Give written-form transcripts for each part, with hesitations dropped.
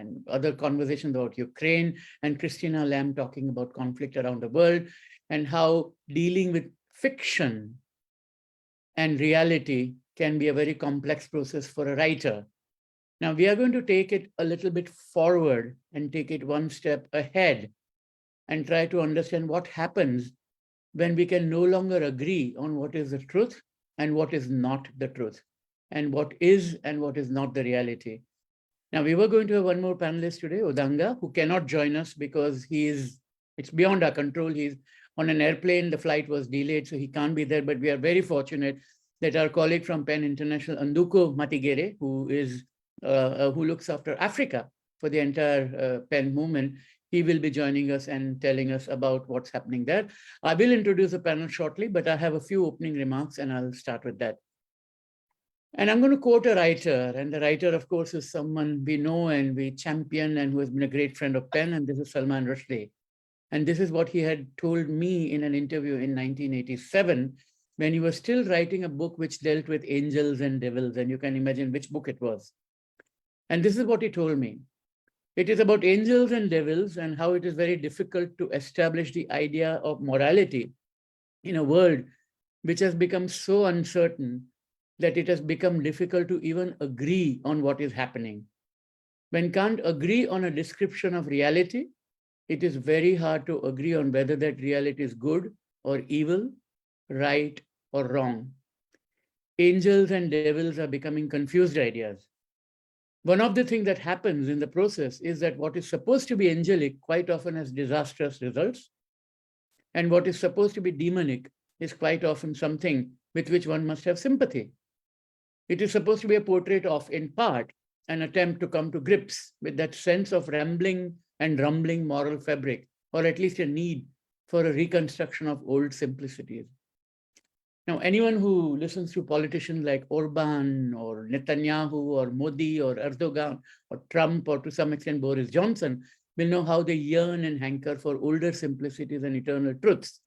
and other conversations about Ukraine, and Christina Lamb talking about conflict around the world, and how dealing with fiction and reality can be a very complex process for a writer. Now, we are going to take it a little bit forward and take it one step ahead and try to understand what happens when we can no longer agree on what is the truth and what is not the truth, and what is and what is not the reality. Now, we were going to have one more panelist today, Udanga, who cannot join us because it's beyond our control. He's on an airplane, the flight was delayed, so he can't be there, but we are very fortunate that our colleague from PEN International, Anduko Matigere, who looks after Africa for the entire PEN movement, he will be joining us and telling us about what's happening there. I will introduce the panel shortly, but I have a few opening remarks and I'll start with that. And I'm going to quote a writer, and the writer, of course, is someone we know and we champion and who has been a great friend of PEN, and this is Salman Rushdie. And this is what he had told me in an interview in 1987, when he was still writing a book which dealt with angels and devils, and you can imagine which book it was. And this is what he told me. It is about angels and devils and how it is very difficult to establish the idea of morality in a world which has become so uncertain that it has become difficult to even agree on what is happening. When can't agree on a description of reality, it is very hard to agree on whether that reality is good or evil, right or wrong. Angels and devils are becoming confused ideas. One of the things that happens in the process is that what is supposed to be angelic quite often has disastrous results. And what is supposed to be demonic is quite often something with which one must have sympathy. It is supposed to be a portrait of, in part, an attempt to come to grips with that sense of rambling and rumbling moral fabric, or at least a need for a reconstruction of old simplicities. Now, anyone who listens to politicians like Orban or Netanyahu or Modi or Erdogan or Trump or to some extent Boris Johnson will know how they yearn and hanker for older simplicities and eternal truths.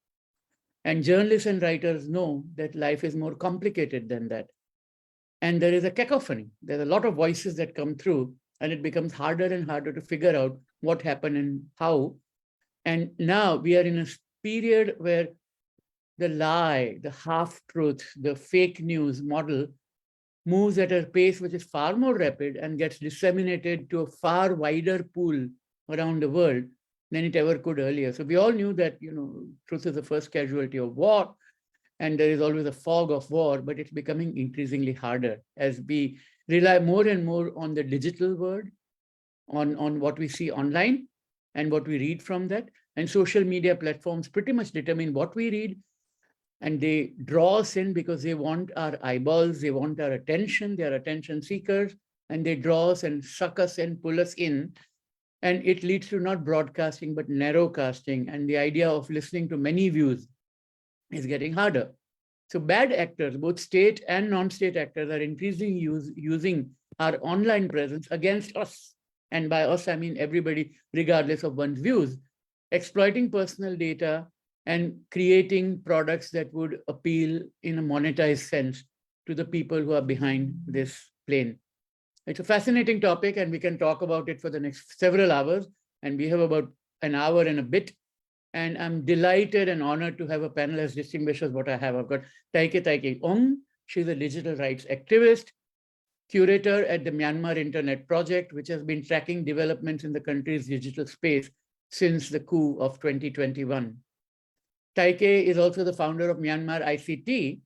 And journalists and writers know that life is more complicated than that. And there is a cacophony. There's a lot of voices that come through, and it becomes harder and harder to figure out what happened and how. And now we are in a period where the lie, the half-truth, the fake news model moves at a pace which is far more rapid and gets disseminated to a far wider pool around the world than it ever could earlier. So we all knew that, truth is the first casualty of war, and there is always a fog of war, but it's becoming increasingly harder as we rely more and more on the digital world, on what we see online and what we read from that. And social media platforms pretty much determine what we read. And they draw us in because they want our eyeballs, they want our attention, they are attention seekers, and they draw us and suck us and pull us in. And it leads to not broadcasting, but narrowcasting. And the idea of listening to many views is getting harder. So bad actors, both state and non-state actors, are increasingly using our online presence against us. And by us, I mean everybody, regardless of one's views, exploiting personal data and creating products that would appeal in a monetized sense to the people who are behind this plane. It's a fascinating topic, and we can talk about it for the next several hours. And we have about an hour and a bit. And I'm delighted and honored to have a panel as distinguished as what I have. I've got Taike Ong. She's a digital rights activist, curator at the Myanmar Internet Project, which has been tracking developments in the country's digital space since the coup of 2021. Taike is also the founder of Myanmar ICT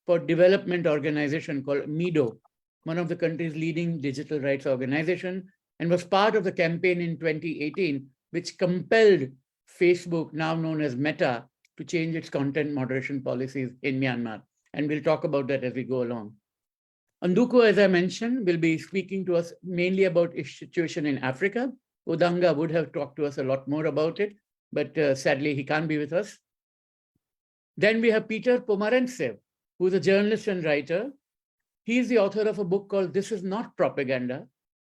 for development organization called MIDO, one of the country's leading digital rights organization, and was part of the campaign in 2018, which compelled Facebook, now known as Meta, to change its content moderation policies in Myanmar. And we'll talk about that as we go along. Anduko, as I mentioned, will be speaking to us mainly about the situation in Africa. Udanga would have talked to us a lot more about it, but sadly he can't be with us. Then we have Peter Pomerantsev, who's a journalist and writer. He's the author of a book called This Is Not Propaganda,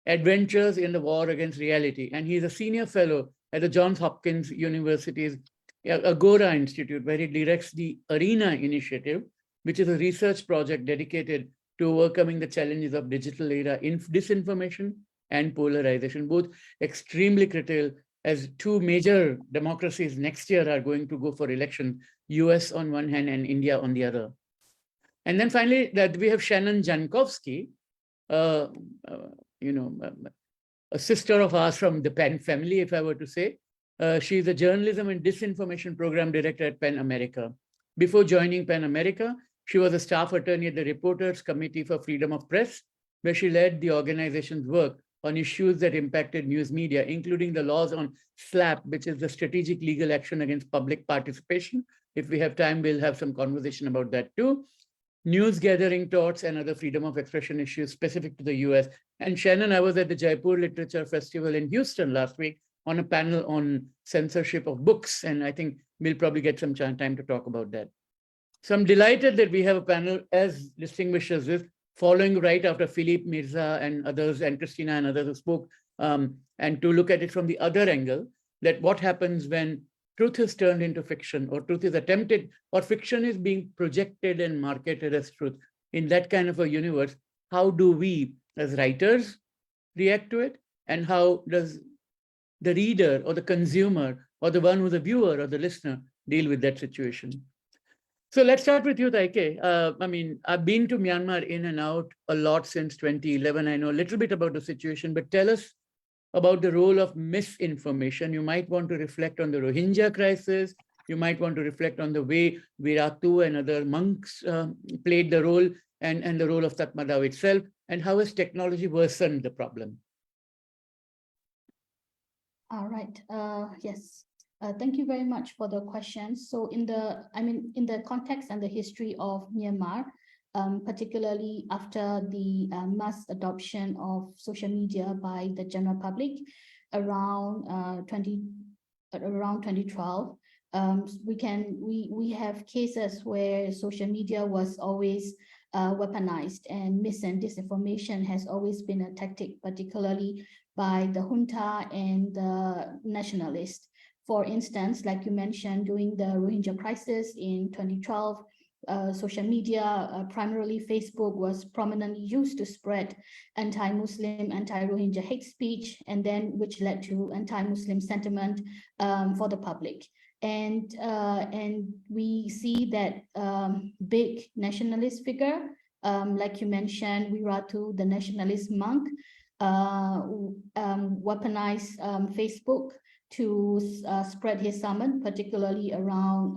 Adventures in the War Against Reality. And he's a senior fellow at the Johns Hopkins University's Agora Institute, where he directs the ARENA initiative, which is a research project dedicated to overcoming the challenges of digital era disinformation and polarization, both extremely critical as two major democracies next year are going to go for election, US on one hand and India on the other. And then finally, that we have Shannon Jankowski, uh, uh, you know, a sister of ours from the Penn family, if I were to say. She's a journalism and disinformation program director at Penn America. Before joining Penn America, she was a staff attorney at the Reporters Committee for Freedom of Press, where she led the organization's work on issues that impacted news media, including the laws on SLAPP, which is the strategic legal action against public participation. If we have time, we'll have some conversation about that too. News gathering torts and other freedom of expression issues specific to the US. And Shannon, I was at the Jaipur Literature Festival in Houston last week on a panel on censorship of books. And I think we'll probably get some time to talk about that. So I'm delighted that we have a panel as distinguished as this, following right after Philippe Mirza and others, and Christina and others who spoke, and to look at it from the other angle, that what happens when truth is turned into fiction, or truth is attempted, or fiction is being projected and marketed as truth. In that kind of a universe, how do we as writers react to it? And how does the reader or the consumer or the one who's a viewer or the listener deal with that situation? So let's start with you, Taike. I mean, I've been to Myanmar in and out a lot since 2011. I know a little bit about the situation, but tell us about the role of misinformation. You might want to reflect on the Rohingya crisis. You might want to reflect on the way Viratu and other monks played the role, and the role of Tatmadaw itself, and how has technology worsened the problem? All right. Yes. Thank you very much for the question. So in the context and the history of Myanmar, particularly after the mass adoption of social media by the general public around 2012, we have cases where social media was always weaponized, and mis and disinformation has always been a tactic, particularly by the junta and the nationalists. For instance, like you mentioned, during the Rohingya crisis in 2012, social media, primarily Facebook, was prominently used to spread anti-Muslim, anti-Rohingya hate speech, and then which led to anti-Muslim sentiment for the public. And we see that big nationalist figure, like you mentioned, Wiratu, the nationalist monk, weaponized Facebook to spread his sermon, particularly around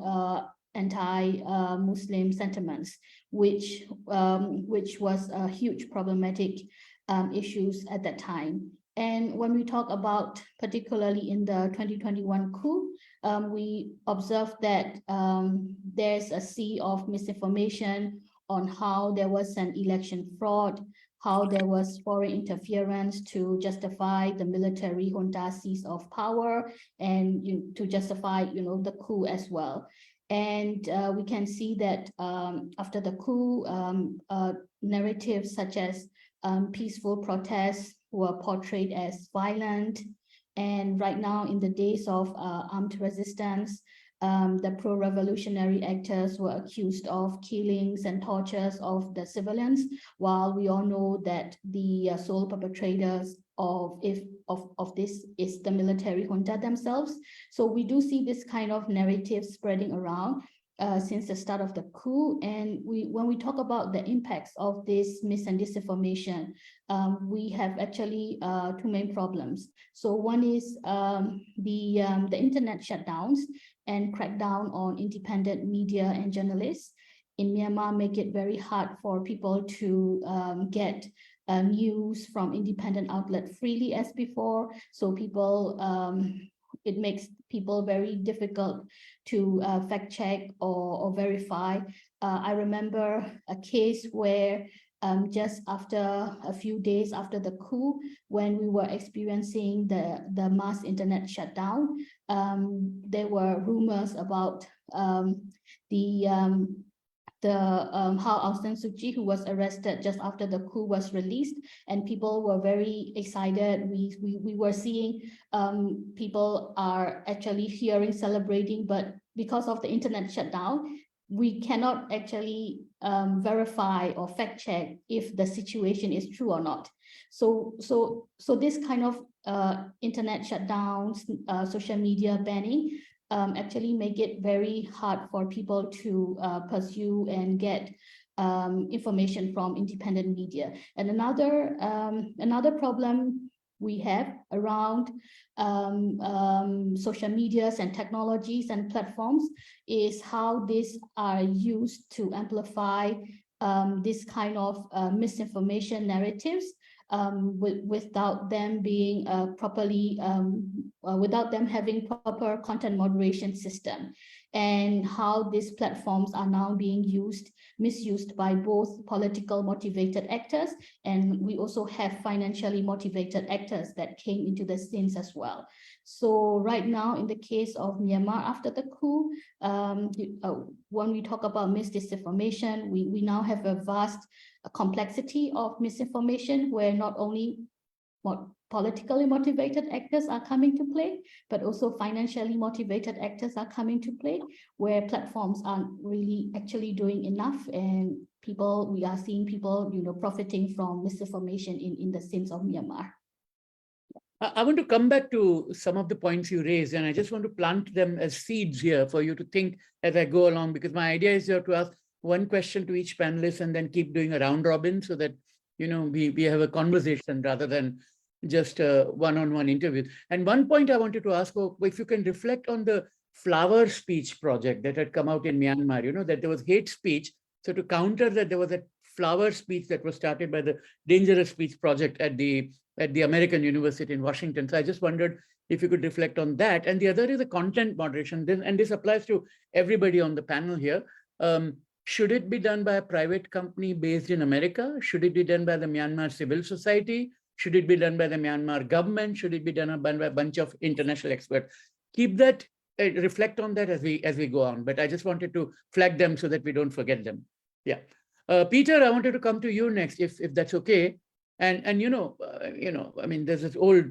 anti-Muslim sentiments, which was a huge problematic issues at that time. And when we talk about, particularly in the 2021 coup, we observed that there's a sea of misinformation on how there was an election fraud, how there was foreign interference to justify the military junta seize of power, and to justify, the coup as well. And we can see that after the coup, narratives such as peaceful protests were portrayed as violent. And right now, in the days of armed resistance, the pro-revolutionary actors were accused of killings and tortures of the civilians, while we all know that the sole perpetrators of this is the military junta themselves. So we do see this kind of narrative spreading around since the start of the coup. And when we talk about the impacts of this mis and disinformation, we have actually two main problems. So one is the internet shutdowns and crackdown on independent media and journalists in Myanmar make it very hard for people to get news from independent outlets freely as before. So people, it makes people very difficult to fact check or verify. I remember a case where just after a few days after the coup, when we were experiencing the mass internet shutdown, there were rumors about how Aung San Suu Kyi, who was arrested just after the coup, was released, and people were very excited. We were seeing people are actually hearing, celebrating, but because of the internet shutdown, we cannot actually verify or fact check if the situation is true or not. So this kind of internet shutdowns, social media banning, actually make it very hard for people to pursue and get information from independent media. And another problem we have around social medias and technologies and platforms is how these are used to amplify this kind of misinformation narratives without them being properly, without them having proper content moderation system, and how these platforms are now being misused by both political motivated actors, and we also have financially motivated actors that came into the scenes as well. So right now, in the case of Myanmar after the coup, when we talk about misinformation, we now have a vast complexity of misinformation where not only politically motivated actors are coming to play, but also financially motivated actors are coming to play, where platforms aren't really actually doing enough, and we are seeing people, profiting from misinformation in the scenes of Myanmar. I want to come back to some of the points you raised, and I just want to plant them as seeds here for you to think as I go along, because my idea is to ask one question to each panelist and then keep doing a round robin so that, we have a conversation rather than just a one-on-one interview. And one point I wanted to ask, if you can reflect on the flower speech project that had come out in Myanmar, that there was hate speech. So to counter that, there was a flower speech that was started by the Dangerous Speech Project at the American University in Washington. So I just wondered if you could reflect on that. And the other is the content moderation. And this applies to everybody on the panel here. Should it be done by a private company based in America? Should it be done by the Myanmar civil society? Should it be done by the Myanmar government? Should it be done by a bunch of international experts? Keep that, reflect on that as we go on. But I just wanted to flag them so that we don't forget them. Yeah. Peter, I wanted to come to you next, if that's okay. And I mean, there's this old,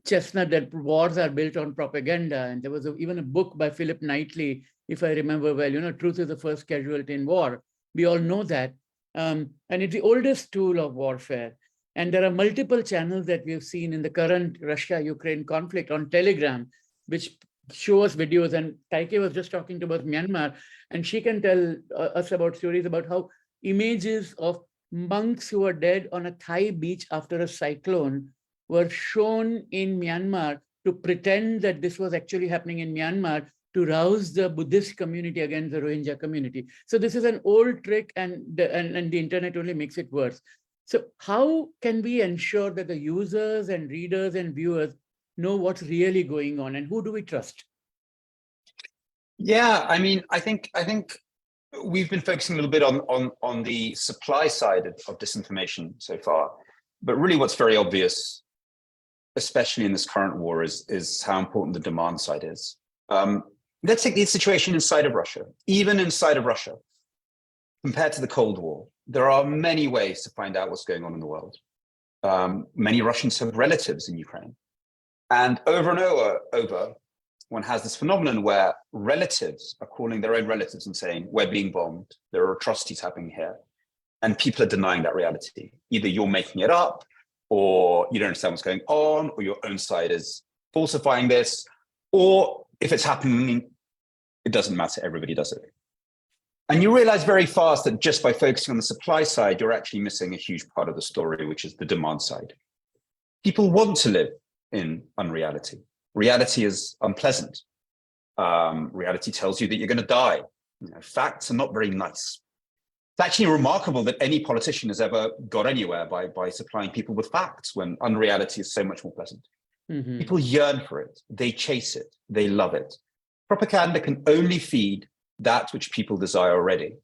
chestnut that wars are built on propaganda. And there was even a book by Philip Knightley, if I remember well, Truth is the First Casualty in War. We all know that. And it's the oldest tool of warfare. And there are multiple channels that we have seen in the current Russia-Ukraine conflict on Telegram, which show us videos. And Taike was just talking about Myanmar, and she can tell us about stories about how images of monks who are dead on a Thai beach after a cyclone were shown in Myanmar to pretend that this was actually happening in Myanmar to rouse the Buddhist community against the Rohingya community. So this is an old trick, and the internet only makes it worse. So how can we ensure that the users and readers and viewers know what's really going on, and who do we trust? Yeah, I mean, I think we've been focusing a little bit on the supply side of disinformation so far, but really what's very obvious, especially in this current war, is how important the demand side is. Let's take the situation inside of Russia. Even inside of Russia, compared to the Cold War, there are many ways to find out what's going on in the world. Many Russians have relatives in Ukraine. And over, one has this phenomenon where relatives are calling their own relatives and saying, we're being bombed, there are atrocities happening here. And people are denying that reality. Either you're making it up, or you don't understand what's going on, or your own side is falsifying this, or if it's happening, it doesn't matter, everybody does it. And you realize very fast that just by focusing on the supply side, you're actually missing a huge part of the story, which is the demand side. People want to live in unreality. Reality is unpleasant. Reality tells you that you're going to die. Facts are not very nice. It's actually remarkable that any politician has ever got anywhere by supplying people with facts when unreality is so much more pleasant. Mm-hmm. People yearn for it. They chase it. They love it. Propaganda can only feed that which people desire already.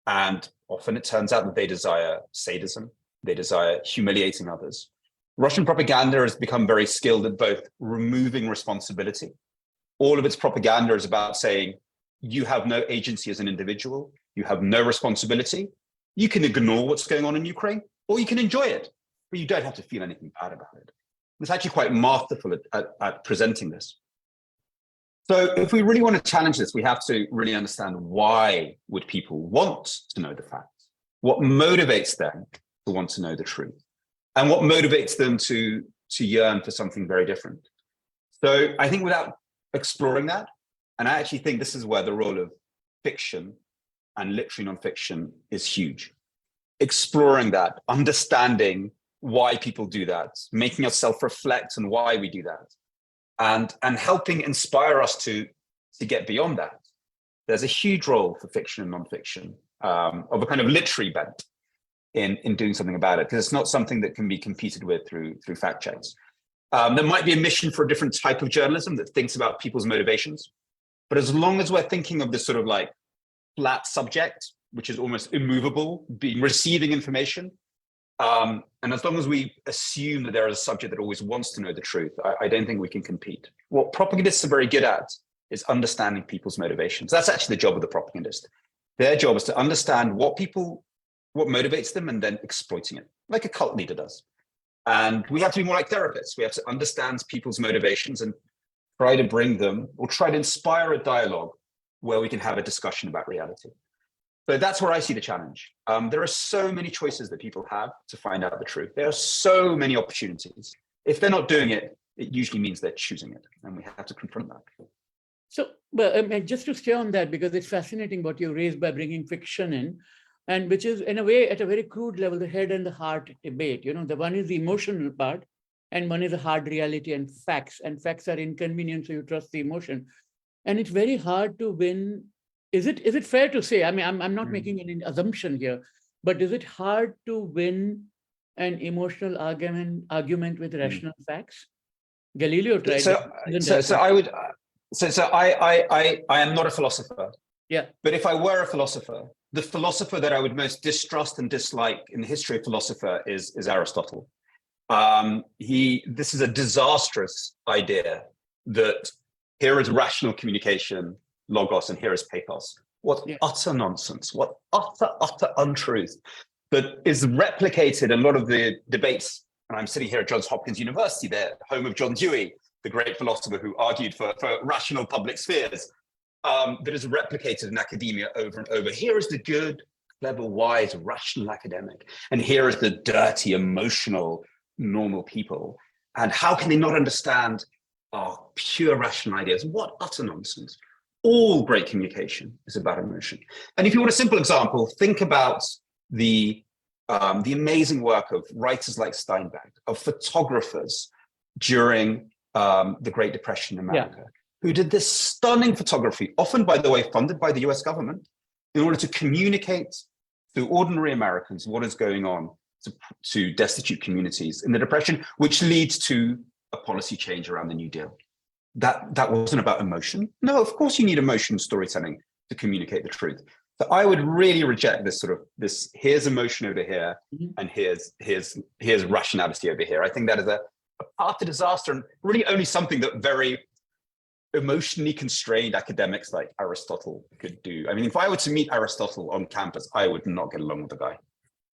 And often it turns out that they desire sadism. They desire humiliating others. Russian propaganda has become very skilled at both removing responsibility. All of its propaganda is about saying, you have no agency as an individual. You have no responsibility. You can ignore what's going on in Ukraine, or you can enjoy it, but you don't have to feel anything bad about it. It's actually quite masterful at presenting this. So if we really want to challenge this, we have to really understand why would people want to know the facts? What motivates them to want to know the truth? And what motivates them to yearn for something very different? So I think without exploring that, and I actually think this is where the role of fiction and literary nonfiction is huge. Exploring that, understanding why people do that, making us self-reflect on why we do that, and helping inspire us to get beyond that. There's a huge role for fiction and nonfiction, of a kind of literary bent in doing something about it, because it's not something that can be competed with through fact checks. There might be a mission for a different type of journalism that thinks about people's motivations, but as long as we're thinking of this sort of like flat subject, which is almost immovable, receiving information, and as long as we assume that there is a subject that always wants to know the truth, I don't think we can compete. What propagandists are very good at is understanding people's motivations. That's actually the job of the propagandist. Their job is to understand what motivates them and then exploiting it, like a cult leader does. And we have to be more like therapists. We have to understand people's motivations and try to bring them, or try to inspire a dialogue where we can have a discussion about reality. So that's where I see the challenge. There are so many choices that people have to find out the truth. There are so many opportunities. If they're not doing it, it usually means they're choosing it, and we have to confront that. So, but just to stay on that, because it's fascinating what you raised by bringing fiction in, and which is in a way at a very crude level, the head and the heart debate. You know, the one is the emotional part, and one is the hard reality and facts. And facts are inconvenient, so you trust the emotion. And it's very hard to win. Is it fair to say? I mean, I'm not making any assumption here, but is it hard to win an emotional argument with rational facts? Galileo tried. I am not a philosopher. Yeah. But if I were a philosopher, the philosopher that I would most distrust and dislike in the history of philosopher is Aristotle. This is a disastrous idea that here is rational communication, logos, and here is pathos. What utter nonsense, what utter untruth that is replicated in a lot of the debates. And I'm sitting here at Johns Hopkins University, the home of John Dewey, the great philosopher who argued for rational public spheres, that is replicated in academia over and over. Here is the good, clever, wise, rational academic, and here is the dirty, emotional, normal people. And how can they not understand our pure rational ideas? What utter nonsense. All great communication is about emotion. And if you want a simple example, think about the amazing work of writers like Steinbeck, of photographers during the Great Depression in America, who did this stunning photography, often, by the way, funded by the US government, in order to communicate to ordinary Americans what is going on to destitute communities in the Depression, which leads to a policy change around the New Deal. That wasn't about emotion. No, of course you need emotion storytelling to communicate the truth. So I would really reject this sort of here's emotion over here, and here's rationality over here. I think that is a path to disaster, and really only something that very emotionally constrained academics like Aristotle could do. I mean, if I were to meet Aristotle on campus, I would not get along with the guy.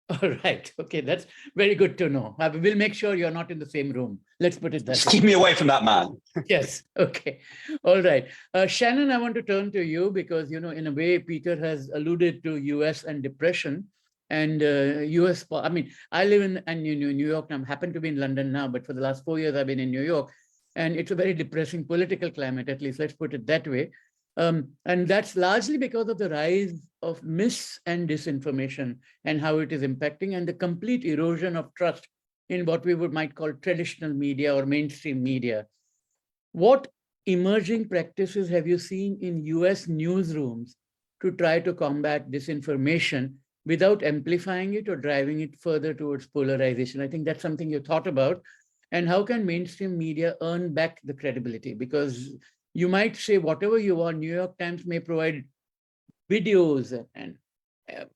All right. Okay, that's very good to know. We'll make sure you're not in the same room. Let's put it that way. Just keep me away from that man. Yes. Okay. All right. Shannon, I want to turn to you because, you know, in a way, Peter has alluded to US and depression and US. I mean, I live in New York. I happen to be in London now, but for the last 4 years, I've been in New York. And it's a very depressing political climate, at least let's put it that way. And that's largely because of the rise of mis and disinformation and how it is impacting, and the complete erosion of trust in what we might call traditional media or mainstream media. What emerging practices have you seen in US newsrooms to try to combat disinformation without amplifying it or driving it further towards polarization? I think that's something you thought about. And how can mainstream media earn back the credibility? Because you might say whatever you want, New York Times may provide videos and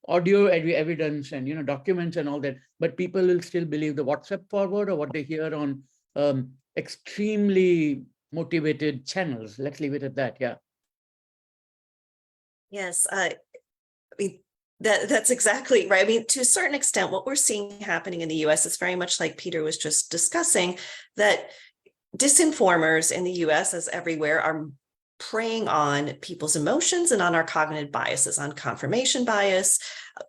audio evidence and, you know, documents and all that, but people will still believe the WhatsApp forward or what they hear on extremely motivated channels. Let's leave it at that. Yeah. Yes, I mean, that's exactly right. I mean, to a certain extent, what we're seeing happening in the US is very much like Peter was just discussing, that disinformers in the US, as everywhere, are preying on people's emotions and on our cognitive biases, on confirmation bias,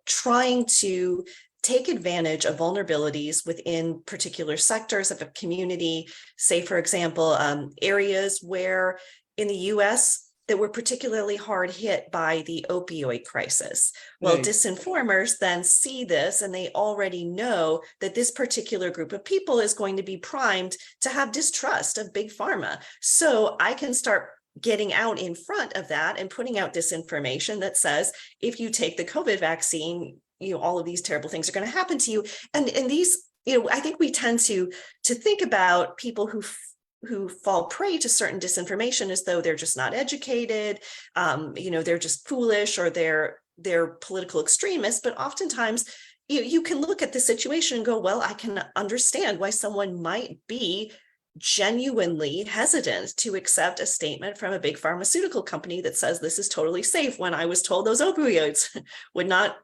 trying to take advantage of vulnerabilities within particular sectors of a community. Say, for example, areas where in the US that were particularly hard hit by the opioid crisis. Well, Right. disinformers then see this and they already know that this particular group of people is going to be primed to have distrust of big pharma. So I can start getting out in front of that and putting out disinformation that says, if you take the COVID vaccine, all of these terrible things are going to happen to you. And these, I think we tend to think about people who fall prey to certain disinformation as though they're just not educated, they're just foolish, or they're political extremists. But oftentimes you can look at the situation and go, well, I can understand why someone might be genuinely hesitant to accept a statement from a big pharmaceutical company that says this is totally safe, when I was told those opioids would not,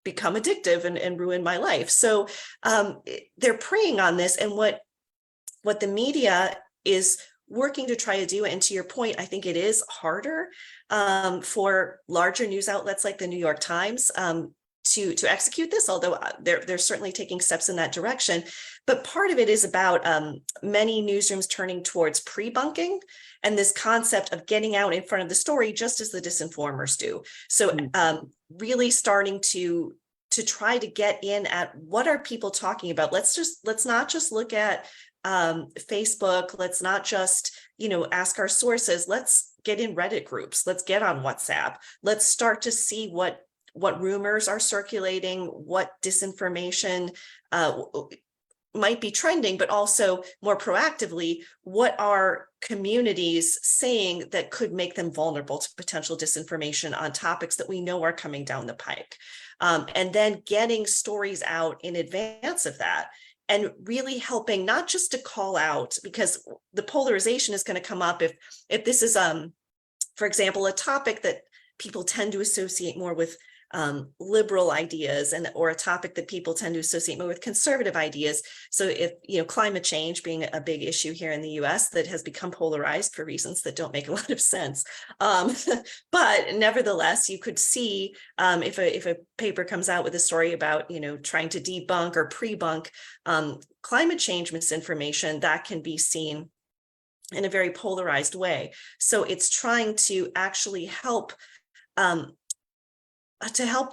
become addictive and ruin my life. So they're preying on this. And what the media is working to try to do, and to your point, I think it is harder for larger news outlets like the New York Times to execute this, although they're certainly taking steps in that direction. But part of it is about many newsrooms turning towards pre-bunking and this concept of getting out in front of the story, just as the disinformers do. So really starting to try to get in at what are people talking about. Let's not just look at Facebook. Let's not just, ask our sources. Let's get in Reddit groups. Let's get on WhatsApp. Let's start to see what rumors are circulating, what disinformation might be trending, but also more proactively, what are communities saying that could make them vulnerable to potential disinformation on topics that we know are coming down the pike. And then getting stories out in advance of that, and really helping not just to call out, because the polarization is going to come up if this is, for example, a topic that people tend to associate more with liberal ideas, or a topic that people tend to associate more with conservative ideas. So if, climate change being a big issue here in the US that has become polarized for reasons that don't make a lot of sense. But nevertheless, you could see if a paper comes out with a story about, trying to debunk or pre-bunk climate change misinformation, that can be seen in a very polarized way. So it's trying to actually help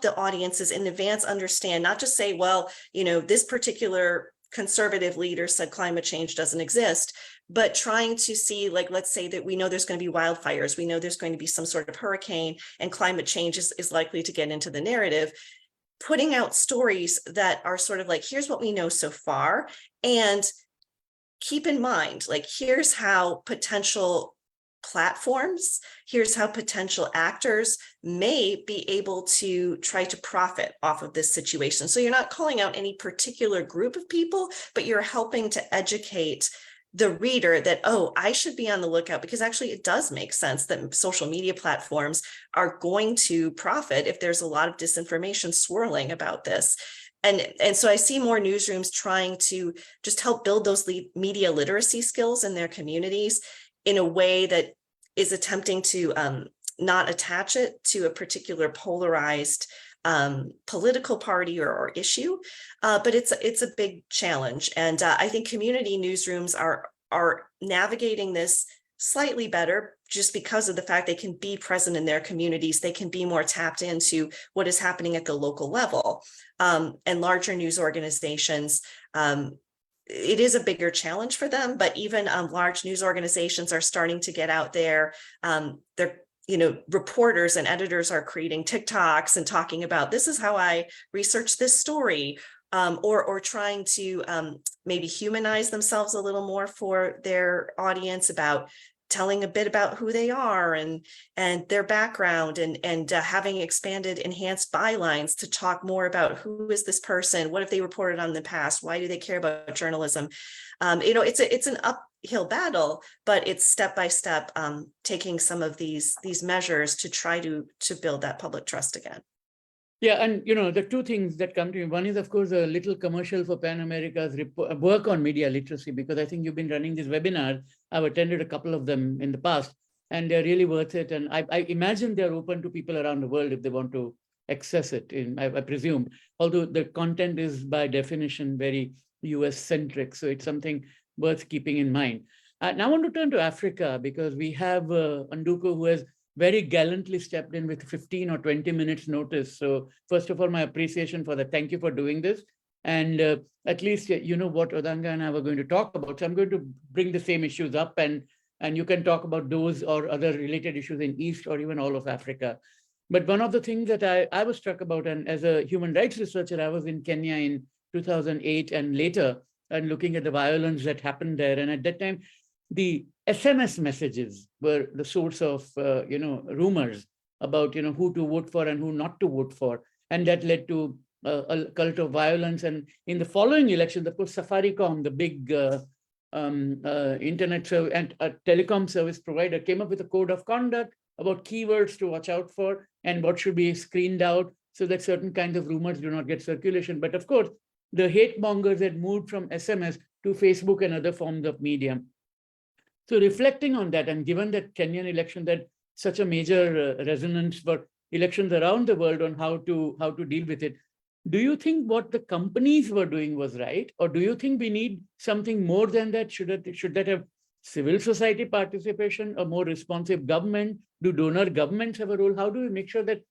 the audiences in advance understand, not just say, well, this particular conservative leader said climate change doesn't exist, but trying to see, like, let's say that we know there's going to be wildfires, we know there's going to be some sort of hurricane, and climate change is likely to get into the narrative, putting out stories that are sort of like, here's what we know so far, and keep in mind, like, here's how potential platforms, here's how potential actors may be able to try to profit off of this situation. So you're not calling out any particular group of people, but you're helping to educate the reader that, oh, I should be on the lookout, because actually it does make sense that social media platforms are going to profit if there's a lot of disinformation swirling about this. And so I see more newsrooms trying to just help build those media literacy skills in their communities in a way that is attempting to not attach it to a particular polarized political party or issue, but it's a big challenge. And I think community newsrooms are navigating this slightly better, just because of the fact they can be present in their communities. They can be more tapped into what is happening at the local level. And larger news organizations, it is a bigger challenge for them, but even large news organizations are starting to get out there. They're, reporters and editors are creating TikToks and talking about, this is how I researched this story, or trying to maybe humanize themselves a little more for their audience, about telling a bit about who they are and their background, and having expanded enhanced bylines to talk more about who is this person, what have they reported on in the past, why do they care about journalism. It's an uphill battle, but it's step by step taking some of these measures to try to build that public trust again. Yeah, and the two things that come to me, one is, of course, a little commercial for Pan America's work on media literacy, because I think you've been running these webinars. I've attended a couple of them in the past, and they're really worth it. And I imagine they're open to people around the world if they want to access it, I presume, although the content is by definition very US-centric. So it's something worth keeping in mind. Now I want to turn to Africa, because we have Nduku, who has very gallantly stepped in with 15 or 20 minutes notice. So first of all, my appreciation for that. Thank you for doing this. And at least you know what Odanga and I were going to talk about. So I'm going to bring the same issues up, and you can talk about those or other related issues in East or even all of Africa. But one of the things that I was struck about, and as a human rights researcher, I was in Kenya in 2008 and later, and looking at the violence that happened there. And at that time, the SMS messages were the source of rumors about who to vote for and who not to vote for, and that led to a cult of violence. And in the following elections, of course, Safaricom, the big internet and telecom service provider, came up with a code of conduct about keywords to watch out for and what should be screened out so that certain kinds of rumors do not get circulation. But of course, the hate mongers had moved from SMS to Facebook and other forms of media. So reflecting on that, and given that Kenyan election had such a major resonance for elections around the world on how to deal with it, do you think what the companies were doing was right? Or do you think we need something more than that? Should that have civil society participation, a more responsive government? Do donor governments have a role? How do we make sure that,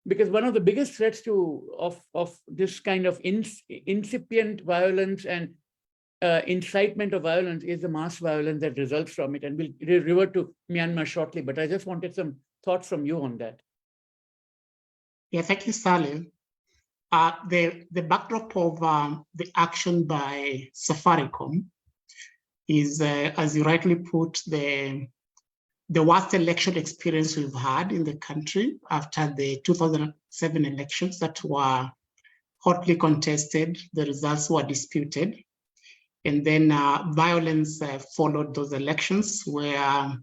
because one of the biggest threats of this kind of incipient violence and incitement of violence is the mass violence that results from it. And we'll revert to Myanmar shortly, but I just wanted some thoughts from you on that. Yeah, thank you, Salil. The backdrop of the action by Safaricom is, as you rightly put, the worst election experience we've had in the country after the 2007 elections that were hotly contested. The results were disputed. And then violence followed those elections, where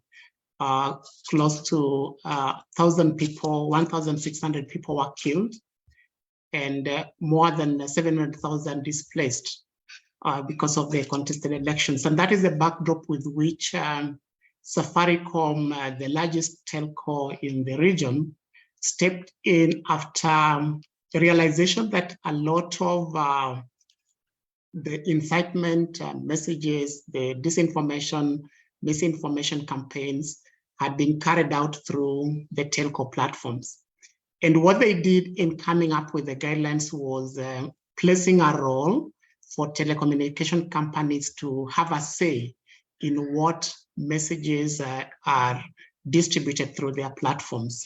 close to 1,000 people, 1,600 people were killed, and more than 700,000 displaced because of the contested elections. And that is the backdrop with which Safaricom, the largest telco in the region, stepped in after the realization that a lot of the incitement messages, the disinformation, misinformation campaigns had been carried out through the telco platforms. And what they did in coming up with the guidelines was placing a role for telecommunication companies to have a say in what messages are distributed through their platforms.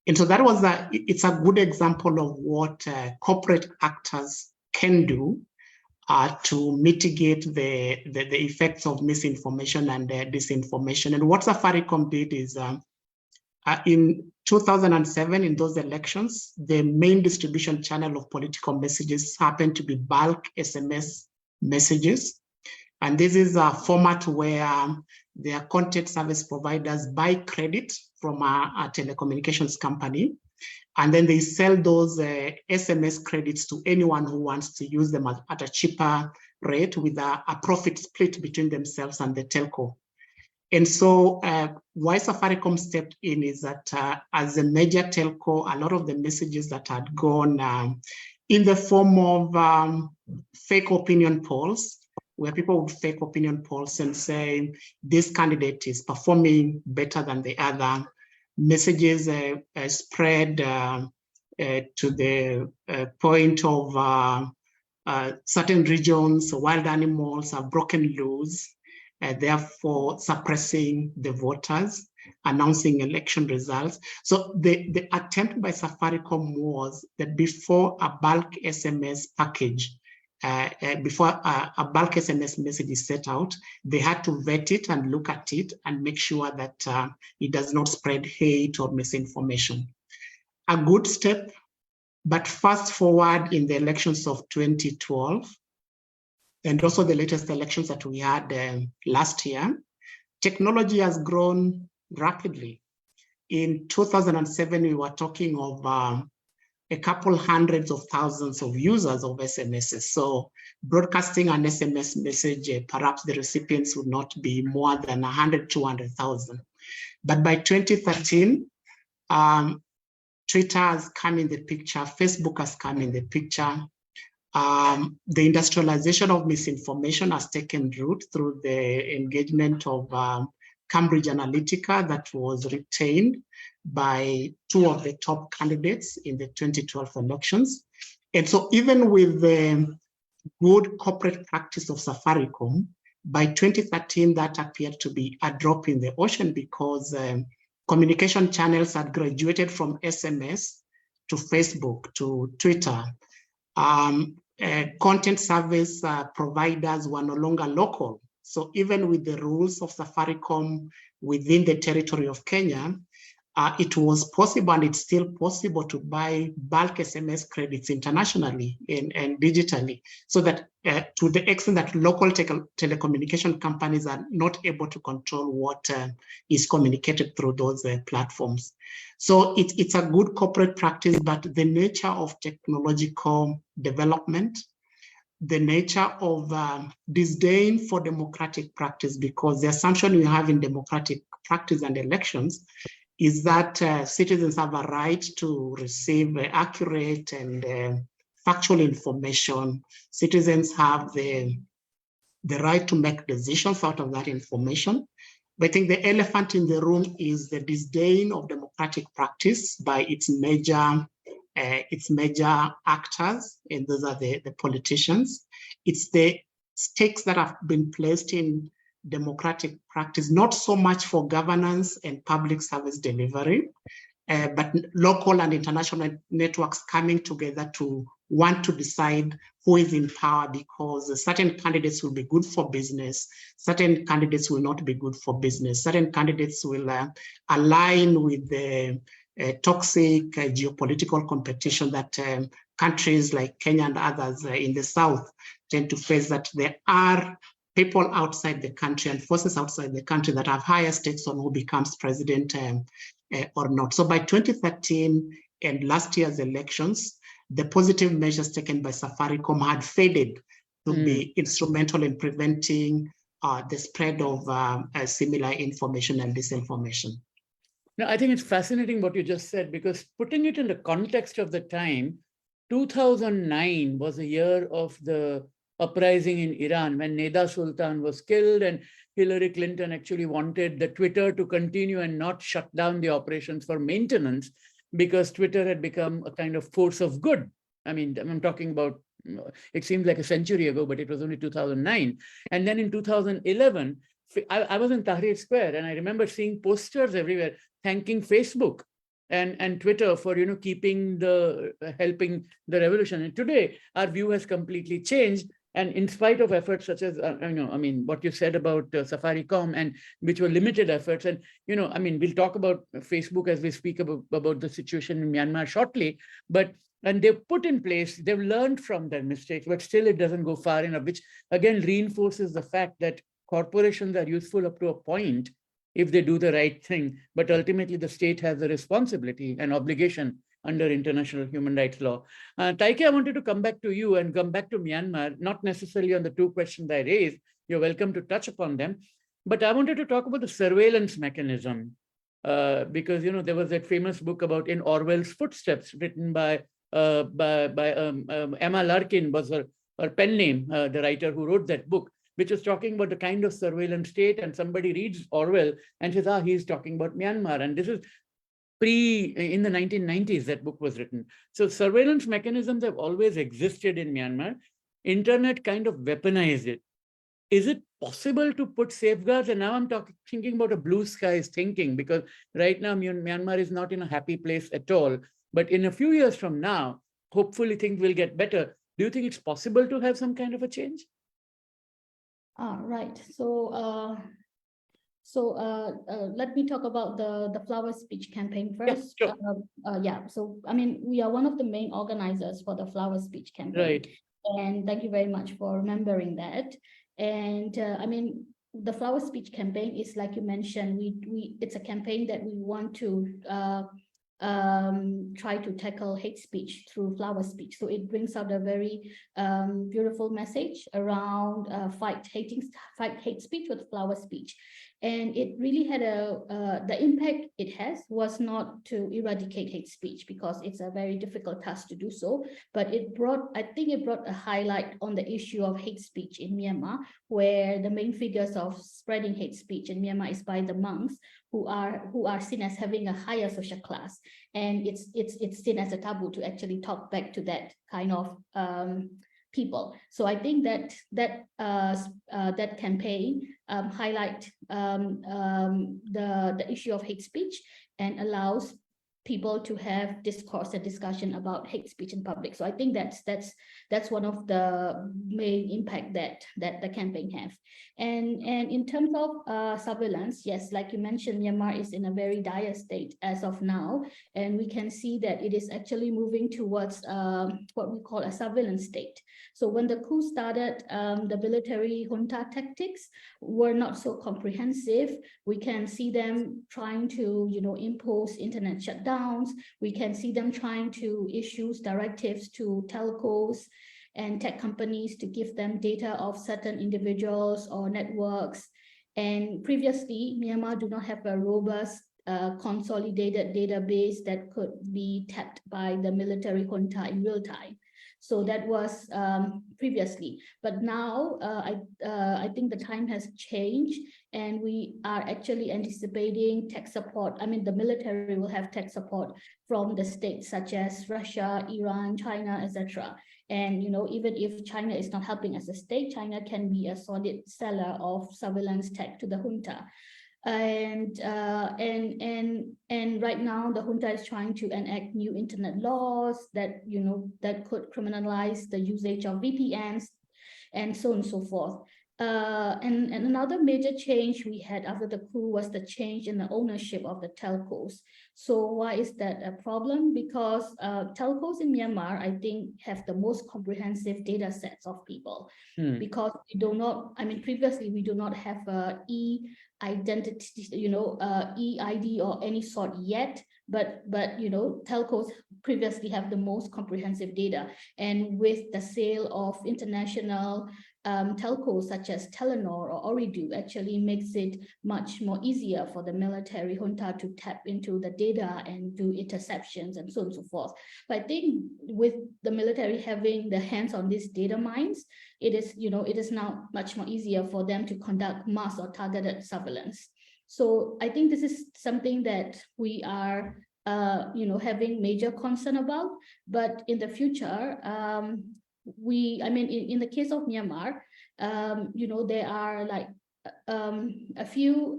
And so that was it's a good example of what corporate actors can do to mitigate the effects of misinformation and disinformation. And what Safaricom did is in 2007, in those elections, the main distribution channel of political messages happened to be bulk SMS messages. And this is a format where their content service providers buy credit from a telecommunications company, and then they sell those SMS credits to anyone who wants to use them at a cheaper rate, with a profit split between themselves and the telco. And so why Safaricom stepped in is that as a major telco, a lot of the messages that had gone in the form of fake opinion polls, where people would fake opinion polls and say, this candidate is performing better than the other, messages spread to the point of certain regions, wild animals are broken loose, therefore suppressing the voters, announcing election results. So the attempt by Safaricom was that before a bulk SMS package, before a bulk SMS message is set out, they had to vet it and look at it and make sure that it does not spread hate or misinformation. A good step, but fast forward in the elections of 2012, and also the latest elections that we had last year, technology has grown rapidly. In 2007, we were talking of a couple hundreds of thousands of users of SMSs. So broadcasting an SMS message, perhaps the recipients would not be more than 100, 200,000. But by 2013, Twitter has come in the picture, Facebook has come in the picture. The industrialization of misinformation has taken root through the engagement of Cambridge Analytica that was retained by two of the top candidates in the 2012 elections. And so even with the good corporate practice of Safaricom, by 2013, that appeared to be a drop in the ocean because communication channels had graduated from SMS to Facebook to Twitter. Content service providers were no longer local. So even with the rules of Safaricom within the territory of Kenya, it was possible, and it's still possible, to buy bulk SMS credits internationally and digitally, so that to the extent that local telecommunication companies are not able to control what is communicated through those platforms. So it's a good corporate practice, but the nature of technological development, the nature of disdain for democratic practice, because the assumption we have in democratic practice and elections is that citizens have a right to receive accurate and factual information. Citizens have the right to make decisions out of that information. But I think the elephant in the room is the disdain of democratic practice by its major actors, and those are the politicians. It's the stakes that have been placed in democratic practice, not so much for governance and public service delivery, but local and international networks coming together to want to decide who is in power, because certain candidates will be good for business, certain candidates will not be good for business, certain candidates will align with the toxic geopolitical competition that countries like Kenya and others in the South tend to face, that there are people outside the country and forces outside the country that have higher stakes on who becomes president or not. So by 2013 and last year's elections, the positive measures taken by Safaricom had faded to be instrumental in preventing the spread of similar information and disinformation. No, I think it's fascinating what you just said, because putting it in the context of the time, 2009 was a year of the uprising in Iran when Neda Sultan was killed, and Hillary Clinton actually wanted the Twitter to continue and not shut down the operations for maintenance, because Twitter had become a kind of force of good. I mean, I'm talking about, it seems like a century ago, but it was only 2009. And then in 2011, I was in Tahrir Square, and I remember seeing posters everywhere thanking Facebook and Twitter for, you know, helping the revolution. And today our view has completely changed. And in spite of efforts such as, what you said about Safaricom, and which were limited efforts, and, we'll talk about Facebook as we speak about the situation in Myanmar shortly, and they've put in place, they've learned from their mistakes, but still it doesn't go far enough, which again reinforces the fact that corporations are useful up to a point if they do the right thing, but ultimately the state has a responsibility and obligation under international human rights law. Taike, I wanted to come back to you and come back to Myanmar, not necessarily on the two questions I raised. You're welcome to touch upon them. But I wanted to talk about the surveillance mechanism, because, there was that famous book about In Orwell's Footsteps, written by Emma Larkin, was her pen name, the writer who wrote that book, which is talking about the kind of surveillance state. And somebody reads Orwell and says, he's talking about Myanmar. And this is in the 1990s, that book was written. So surveillance mechanisms have always existed in Myanmar. Internet kind of weaponized it. Is it possible to put safeguards? And now I'm thinking about a blue skies thinking, because right now Myanmar is not in a happy place at all. But in a few years from now, hopefully things will get better. Do you think it's possible to have some kind of a change? Right. So let me talk about the Flower Speech campaign first. Yeah, sure. So, we are one of the main organizers for the Flower Speech campaign. Right. And thank you very much for remembering that. And the Flower Speech campaign is, like you mentioned, it's a campaign that we want to try to tackle hate speech through flower speech. So it brings out a very beautiful message around fight hate speech with flower speech. And it really had the impact it has was not to eradicate hate speech, because it's a very difficult task to do so, but I think it brought a highlight on the issue of hate speech in Myanmar, where the main figures of spreading hate speech in Myanmar is by the monks, who are seen as having a higher social class, and it's seen as a taboo to actually talk back to that kind of people. So I think that campaign highlight the issue of hate speech and allows people to have discourse and discussion about hate speech in public. So I think that's one of the main impact that the campaign have. And in terms of surveillance, yes, like you mentioned, Myanmar is in a very dire state as of now, and we can see that it is actually moving towards what we call a surveillance state. So when the coup started, the military junta tactics were not so comprehensive. We can see them trying to, impose internet shutdowns. We can see them trying to issue directives to telcos and tech companies to give them data of certain individuals or networks. And previously, Myanmar do not have a robust consolidated database that could be tapped by the military junta in real time. So that was previously, but now I think the time has changed, and we are actually anticipating tech support. I mean, the military will have tech support from the states such as Russia, Iran, China, etc. And even if China is not helping as a state, China can be a solid seller of surveillance tech to the junta. And right now the junta is trying to enact new internet laws that that could criminalize the usage of VPNs and so on and so forth. And another major change we had after the coup was the change in the ownership of the telcos. So why is that a problem? Because telcos in Myanmar, I think, have the most comprehensive data sets of people. Because we do not, I mean, previously we do not have a e-identity, e-ID or any sort yet, but telcos previously have the most comprehensive data. And with the sale of international telcos such as Telenor or Ooredoo, actually makes it much more easier for the military junta to tap into the data and do interceptions and so on and so forth. But I think with the military having the hands on these data mines, it is now much more easier for them to conduct mass or targeted surveillance. So I think this is something that we are having major concern about. But in the future, in the case of Myanmar, there are like a few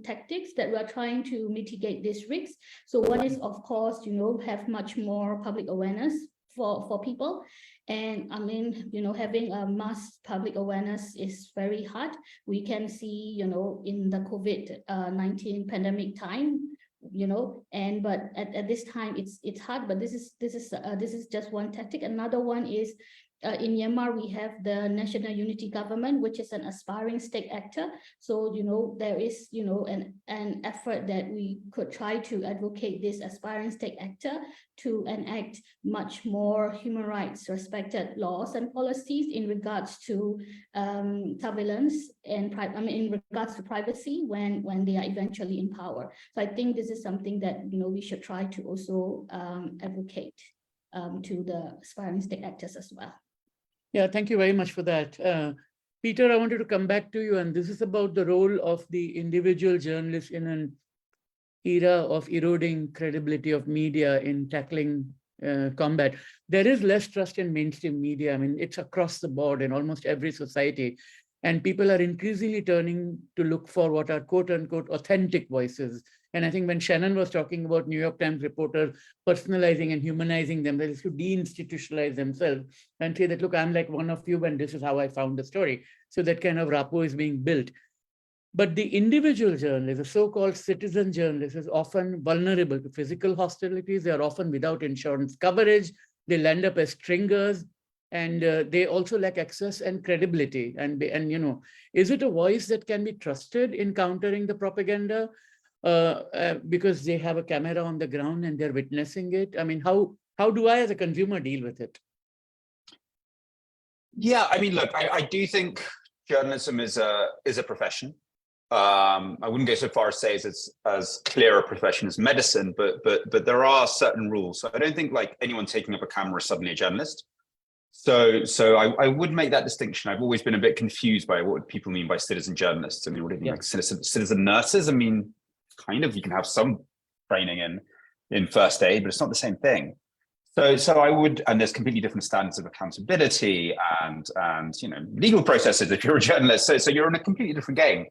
tactics that we are trying to mitigate this risk. So one is, of course, have much more public awareness for people. And I mean, having a mass public awareness is very hard. We can see, in the COVID-19 pandemic time, but at this time it's hard. But this is just one tactic. Another one is in Myanmar, we have the National Unity Government, which is an aspiring state actor. So, there is, an effort that we could try to advocate this aspiring state actor to enact much more human rights respected laws and policies in regards to surveillance and in regards to privacy when they are eventually in power. So I think this is something that, we should try to also advocate to the aspiring state actors as well. Yeah, thank you very much for that. Peter, I wanted to come back to you, and this is about the role of the individual journalist in an era of eroding credibility of media in tackling combat. There is less trust in mainstream media. I mean, it's across the board in almost every society. And people are increasingly turning to look for what are quote unquote authentic voices. And I think when Shannon was talking about New York Times reporters personalizing and humanizing them, that is to deinstitutionalize themselves and say that, look, I'm like one of you and this is how I found the story. So that kind of rapport is being built. But the individual journalist, the so-called citizen journalist, is often vulnerable to physical hostilities. They are often without insurance coverage. They land up as stringers. And they also lack access and credibility. And is it a voice that can be trusted in countering the propaganda? because they have a camera on the ground and they're witnessing it? I mean, how do I as a consumer deal with it? Yeah, I mean, look, I do think journalism is a profession. I wouldn't go so far as say it's as clear a profession as medicine, but there are certain rules. So I don't think like anyone taking up a camera is suddenly a journalist. So I would make that distinction. I've always been a bit confused by what people mean by citizen journalists. I mean, what do you mean, like citizen nurses? I mean, kind of, you can have some training in first aid, but it's not the same thing. So I would, and there's completely different standards of accountability and legal processes if you're a journalist. So you're in a completely different game.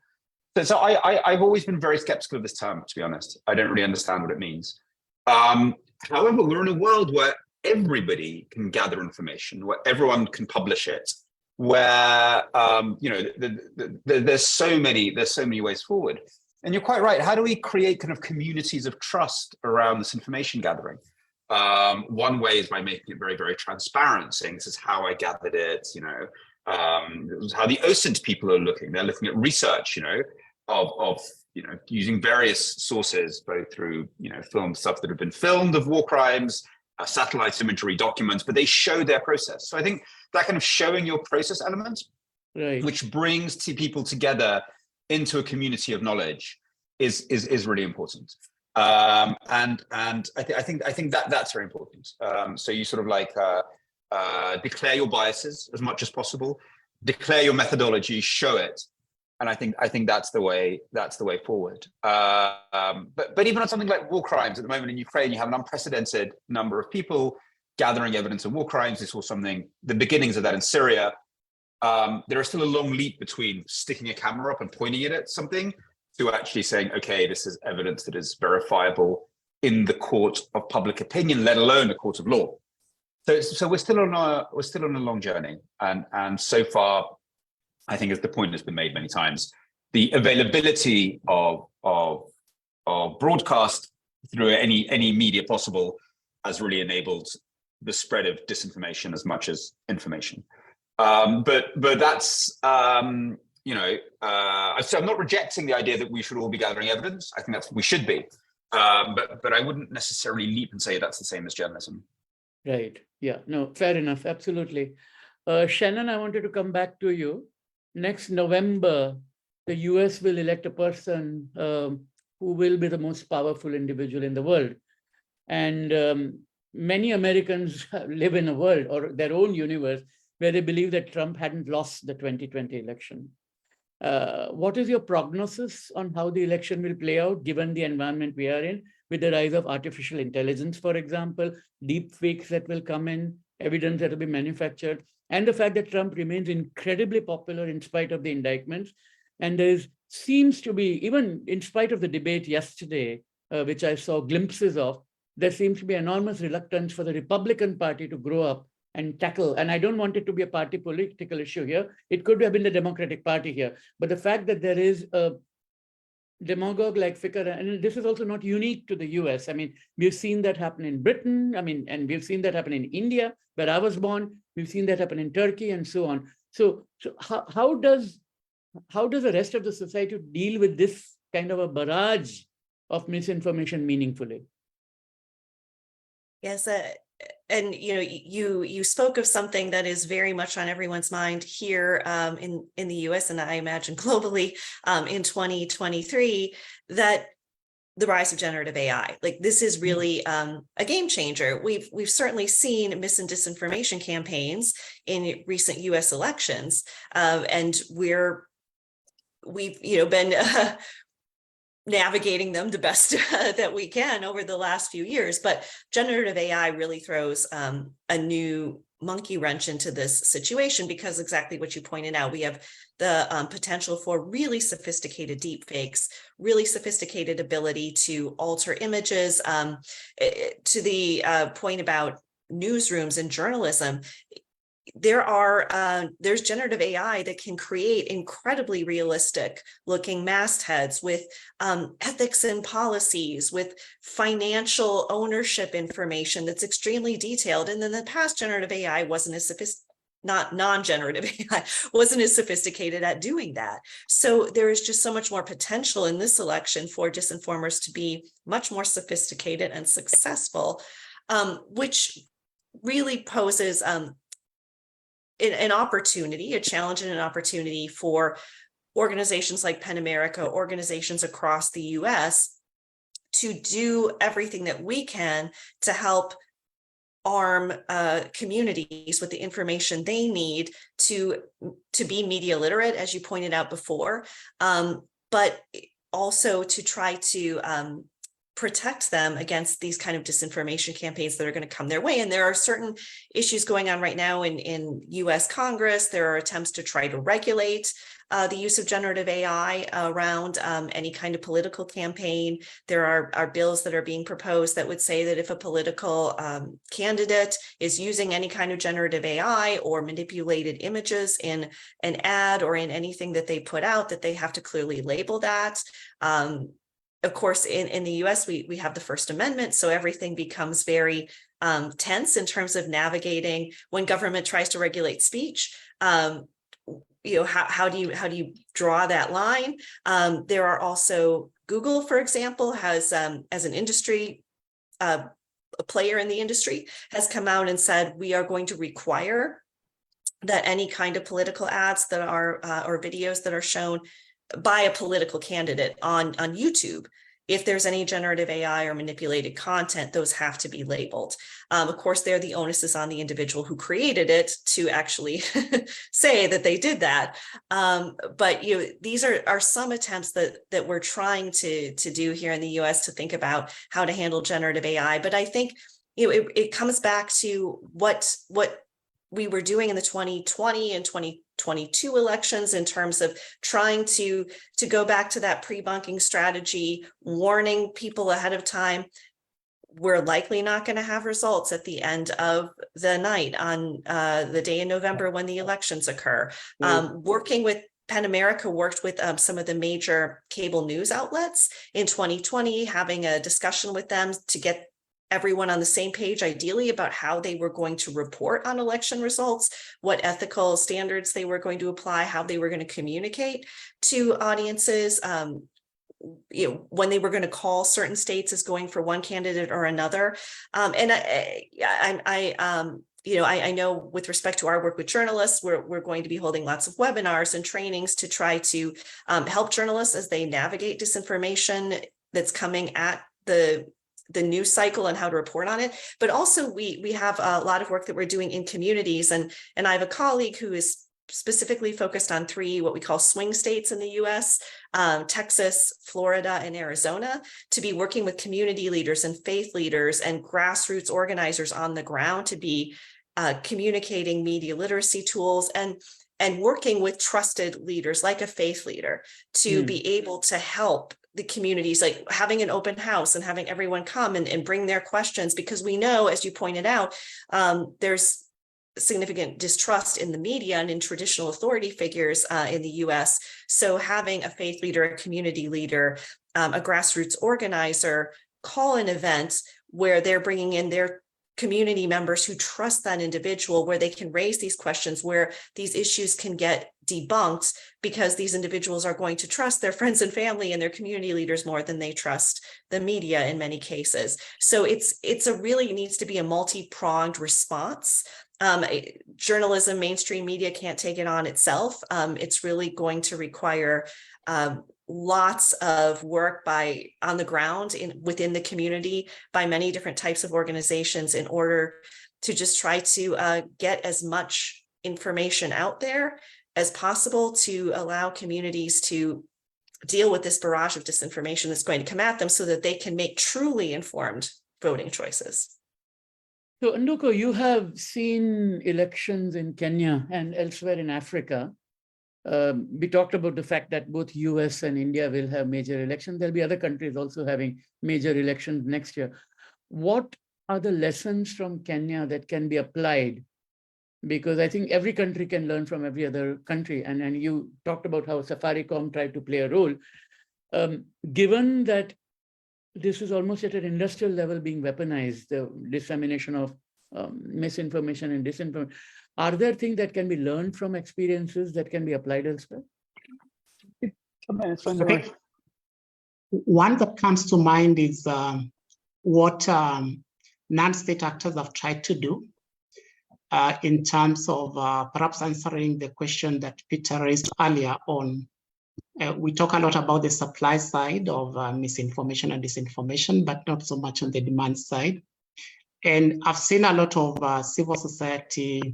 So I've always been very skeptical of this term, to be honest. I don't really understand what it means. However, we're in a world where everybody can gather information, where everyone can publish it, where there's so many ways forward. And you're quite right. How do we create kind of communities of trust around this information gathering? One way is by making it very, very transparent, saying this is how I gathered it, how the OSINT people are looking. They're looking at research, of using various sources, both through, film stuff that have been filmed of war crimes, satellite imagery, documents, but they show their process. So I think that kind of showing your process element, right, which brings people together into a community of knowledge is really important. And I think that's very important. So you sort of like declare your biases as much as possible, declare your methodology, show it, and I think that's the way forward. But even on something like war crimes at the moment in Ukraine, you have an unprecedented number of people gathering evidence of war crimes. We saw the beginnings of that in Syria. There is still a long leap between sticking a camera up and pointing it at something to actually saying, okay, this is evidence that is verifiable in the court of public opinion, let alone a court of law. So we're still on a long journey, and so far, I think, as the point has been made many times, the availability of broadcast through any media possible has really enabled the spread of disinformation as much as information. But that's so I'm not rejecting the idea that we should all be gathering evidence. I think we should be, but I wouldn't necessarily leap and say that's the same as journalism. Right. Yeah. No, fair enough. Absolutely. Shannon, I wanted to come back to you. Next November, the US will elect a person who will be the most powerful individual in the world. And many Americans live in a world or their own universe where they believe that Trump hadn't lost the 2020 election. What is your prognosis on how the election will play out, given the environment we are in, with the rise of artificial intelligence, for example, deep fakes that will come in, evidence that will be manufactured, and the fact that Trump remains incredibly popular in spite of the indictments? And there seems to be, even in spite of the debate yesterday, which I saw glimpses of, there seems to be enormous reluctance for the Republican Party to grow up and tackle, and I don't want it to be a party political issue here. It could have been the Democratic Party here. But the fact that there is a demagogue like figure, and this is also not unique to the US. I mean, we've seen that happen in Britain. I mean, and we've seen that happen in India, where I was born. We've seen that happen in Turkey and so on. So how does the rest of the society deal with this kind of a barrage of misinformation meaningfully? Yes, and you spoke of something that is very much on everyone's mind here in the US, and I imagine globally in 2023, that the rise of generative AI. Like, this is really a game changer. We've certainly seen mis and disinformation campaigns in recent US elections, and we've been navigating them the best that we can over the last few years. But generative AI really throws a new monkey wrench into this situation, because exactly what you pointed out, we have the potential for really sophisticated deep fakes, really sophisticated ability to alter images. To the point about newsrooms and journalism, there's generative AI that can create incredibly realistic looking mastheads with ethics and policies, with financial ownership information that's extremely detailed. And in the past, generative AI wasn't as not non-generative AI, wasn't as sophisticated at doing that. So there is just so much more potential in this election for disinformers to be much more sophisticated and successful, which really poses an opportunity, a challenge and an opportunity for organizations like PEN America, organizations across the US, to do everything that we can to help arm communities with the information they need to be media literate, as you pointed out before, but also to try to protect them against these kind of disinformation campaigns that are going to come their way. And there are certain issues going on right now in US Congress. There are attempts to try to regulate the use of generative AI around any kind of political campaign. There are bills that are being proposed that would say that if a political candidate is using any kind of generative AI or manipulated images in an ad or in anything that they put out, that they have to clearly label that. Of course, in the US, we have the First Amendment, so everything becomes very tense in terms of navigating when government tries to regulate speech. How do you draw that line? There are also Google, for example, has as an industry, a player in the industry, has come out and said we are going to require that any kind of political ads that are or videos that are shown by a political candidate on YouTube, if there's any generative AI or manipulated content, those have to be labeled. Of course, there the onus is on the individual who created it to actually say that they did that. But these are some attempts that we're trying to do here in the US to think about how to handle generative AI. But I think it comes back to what we were doing in the 2020 and 2022 elections in terms of trying to go back to that pre-bunking strategy, warning people ahead of time, we're likely not going to have results at the end of the night on the day in November when the elections occur. Working with PEN America worked with some of the major cable news outlets in 2020, having a discussion with them to get everyone on the same page, ideally, about how they were going to report on election results, what ethical standards they were going to apply, how they were going to communicate to audiences, when they were going to call certain states as going for one candidate or another. And I know with respect to our work with journalists, we're going to be holding lots of webinars and trainings to try to help journalists as they navigate disinformation that's coming at the news cycle and how to report on it. But also we have a lot of work that we're doing in communities. And I have a colleague who is specifically focused on 3 what we call swing states in the US, Texas, Florida, and Arizona, to be working with community leaders and faith leaders and grassroots organizers on the ground to be communicating media literacy tools and working with trusted leaders like a faith leader to be able to help the communities, like having an open house and having everyone come and bring their questions, because we know, as you pointed out, there's significant distrust in the media and in traditional authority figures in the US. So having a faith leader, a community leader, a grassroots organizer call an event where they're bringing in their community members who trust that individual, where they can raise these questions, where these issues can get debunked, because these individuals are going to trust their friends and family and their community leaders more than they trust the media in many cases. So it's a really needs to be a multi-pronged response. Journalism, mainstream media can't take it on itself. It's really going to require lots of work on the ground within the community by many different types of organizations in order to just try to get as much information out there as possible to allow communities to deal with this barrage of disinformation that's going to come at them so that they can make truly informed voting choices. So, Nduko, you have seen elections in Kenya and elsewhere in Africa. We talked about the fact that both US and India will have major elections. There'll be other countries also having major elections next year. What are the lessons from Kenya that can be applied? Because I think every country can learn from every other country. And you talked about how Safaricom tried to play a role. Given that this is almost at an industrial level being weaponized, the dissemination of misinformation and disinformation, Are there things that can be learned from experiences that can be applied elsewhere? Okay. One that comes to mind is what non-state actors have tried to do in terms of perhaps answering the question that Peter raised earlier on. We talk a lot about the supply side of misinformation and disinformation, but not so much on the demand side. And I've seen a lot of civil society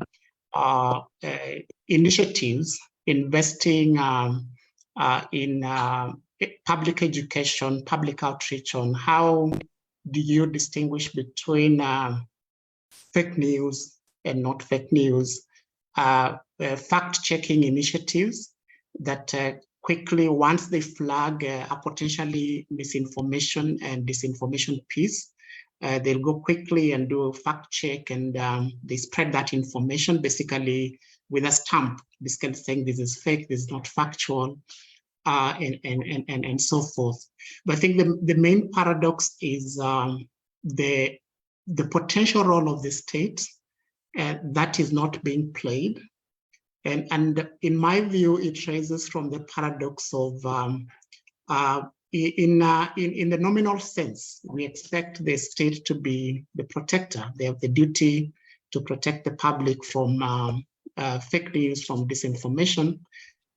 initiatives investing in public education, public outreach on how do you distinguish between fake news and not fake news, fact-checking initiatives that quickly, once they flag a potentially misinformation and disinformation piece, they'll go quickly and do a fact check, and they spread that information basically with a stamp, basically saying this is fake, this is not factual, and so forth. But I think the main paradox is the potential role of the state that is not being played. And in my view, it raises from the paradox of in the nominal sense, we expect the state to be the protector. They have the duty to protect the public from fake news, from disinformation.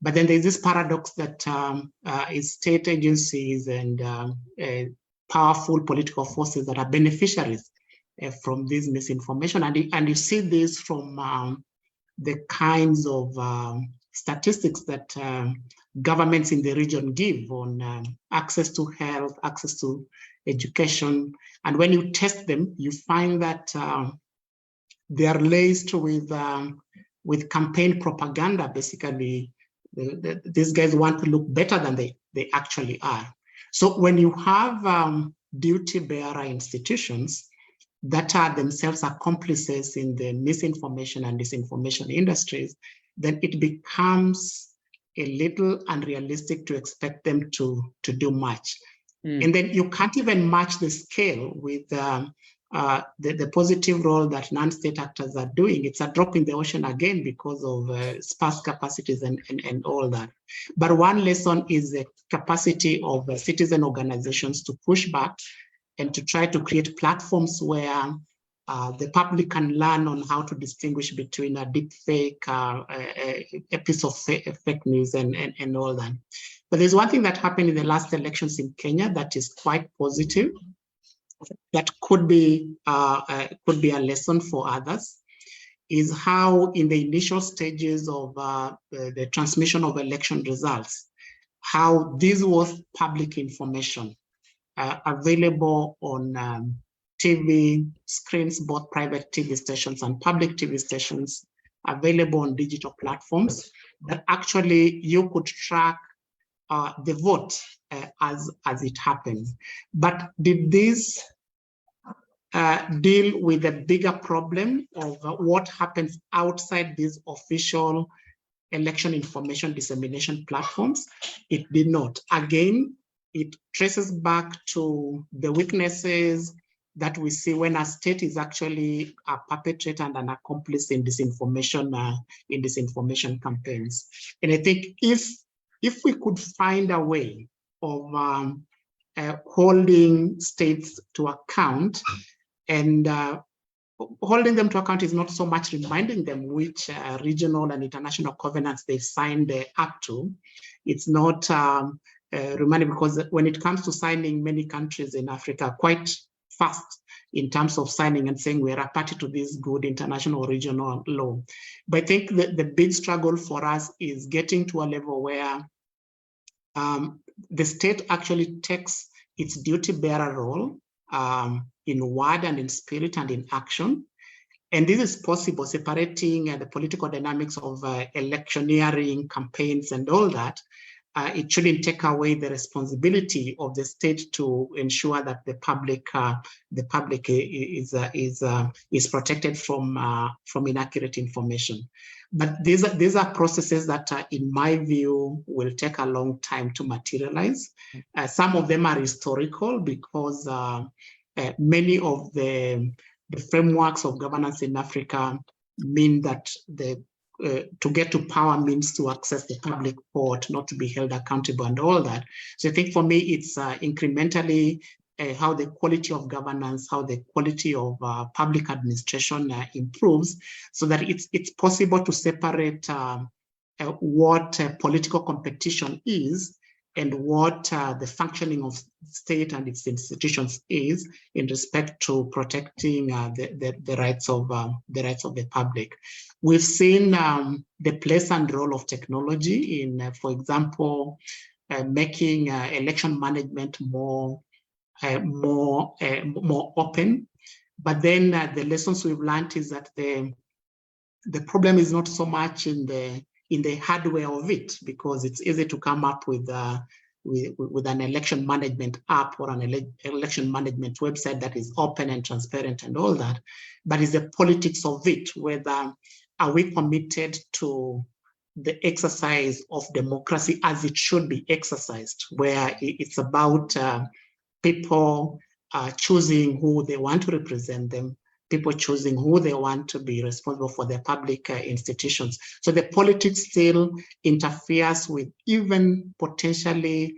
But then there's this paradox that is state agencies and powerful political forces that are beneficiaries from this misinformation. And you see this from the kinds of statistics that governments in the region give on access to health, access to education. And when you test them, you find that they are laced with campaign propaganda. Basically, these guys want to look better than they actually are. So when you have duty-bearer institutions that are themselves accomplices in the misinformation and disinformation industries, then it becomes a little unrealistic to expect them to do much. And then you can't even match the scale with the positive role that non-state actors are doing. It's a drop in the ocean again because of sparse capacities and all that. But one lesson is the capacity of citizen organizations to push back and to try to create platforms where the public can learn on how to distinguish between a deep fake, a piece of fake news and all that. But there's one thing that happened in the last elections in Kenya that is quite positive, that could be a lesson for others, is how in the initial stages of the transmission of election results, how this was public information available on TV screens, both private TV stations and public TV stations, available on digital platforms, that actually you could track the vote as it happened. But did this deal with the bigger problem of what happens outside these official election information dissemination platforms? It did not. Again, it traces back to the weaknesses that we see when a state is actually a perpetrator and an accomplice in disinformation campaigns. And I think if we could find a way of holding states to account, and holding them to account is not so much reminding them which regional and international covenants they've signed up to. It's not reminding, because when it comes to signing, many countries in Africa are quite fast in terms of signing and saying we are a party to this good international or regional law. But I think the big struggle for us is getting to a level where the state actually takes its duty-bearer role in word and in spirit and in action. And this is possible, separating the political dynamics of electioneering campaigns and all that. It shouldn't take away the responsibility of the state to ensure that the public is protected from inaccurate information. But these are processes that, in my view, will take a long time to materialize. Some of them are historical because many of the frameworks of governance in Africa mean that to get to power means to access the public court, not to be held accountable and all that. So I think for me, it's incrementally how the quality of governance, how the quality of public administration improves, so that it's possible to separate what political competition is and what the functioning of state and its institutions is in respect to protecting the rights of the public. We've seen the place and role of technology in, for example, making election management more open. But then the lessons we've learned is that the problem is not so much in the hardware of it, because it's easy to come up with an election management app or an election management website that is open and transparent and all that. But it's the politics of it, whether are we committed to the exercise of democracy as it should be exercised, where it's about people choosing who they want to represent them, people choosing who they want to be responsible for their public institutions. So the politics still interferes with even potentially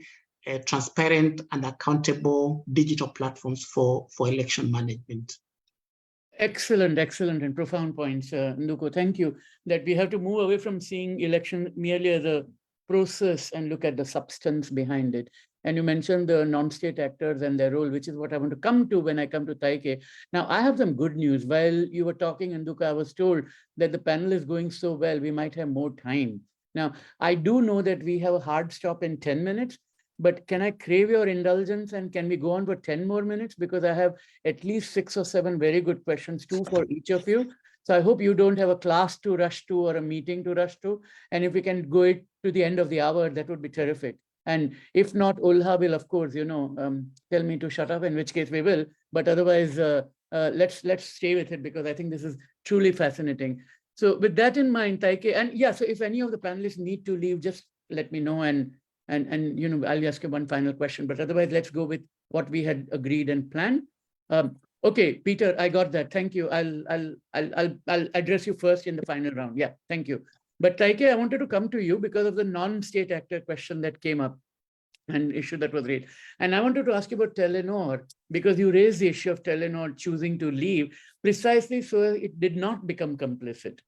transparent and accountable digital platforms for election management. Excellent, excellent and profound points, Nduku. Thank you. That we have to move away from seeing election merely as a process and look at the substance behind it. And you mentioned the non-state actors and their role, which is what I want to come to when I come to Taike. Now, I have some good news. While you were talking, Nduku, I was told that the panel is going so well, we might have more time. Now, I do know that we have a hard stop in 10 minutes, but can I crave your indulgence and can we go on for 10 more minutes? Because I have at least 6 or 7 very good questions, 2 for each of you. So I hope you don't have a class to rush to or a meeting to rush to. And if we can go it to the end of the hour, that would be terrific. And if not, Ulha will, of course, tell me to shut up, in which case we will. But otherwise, let's stay with it, because I think this is truly fascinating. So with that in mind, Taike, and yeah, so if any of the panelists need to leave, just let me know, and I'll ask you one final question. But otherwise, let's go with what we had agreed and planned. Okay, Peter, I got that. Thank you. I'll address you first in the final round. Yeah, thank you. But Taike, I wanted to come to you because of the non-state actor question that came up, an issue that was raised. And I wanted to ask you about Telenor, because you raised the issue of Telenor choosing to leave precisely so it did not become complicit.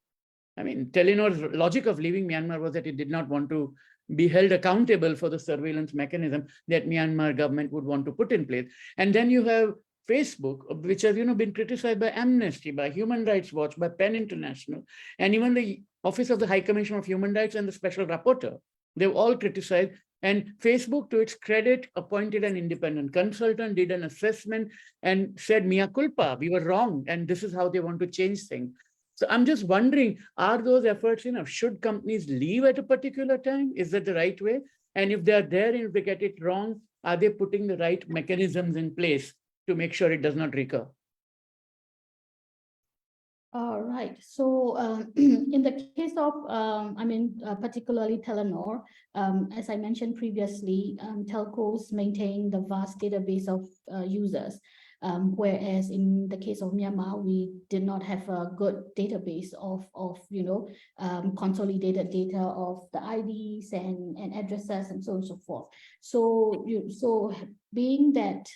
I mean, Telenor's logic of leaving Myanmar was that it did not want to be held accountable for the surveillance mechanism that Myanmar government would want to put in place. And then you have Facebook, which has been criticized by Amnesty, by Human Rights Watch, by PEN International, and even the Office of the High Commissioner of Human Rights and the Special Rapporteur. They've all criticized. And Facebook, to its credit, appointed an independent consultant, did an assessment, and said, mea culpa, we were wrong, and this is how they want to change things. So I'm just wondering, are those efforts enough? Should companies leave at a particular time? Is that the right way? And if they're there and if they get it wrong, are they putting the right mechanisms in place to make sure it does not recur? All right. So in the case of, particularly Telenor, as I mentioned previously, telcos maintain the vast database of users, whereas in the case of Myanmar, we did not have a good database of consolidated data of the IDs and addresses and so on and so forth. So being that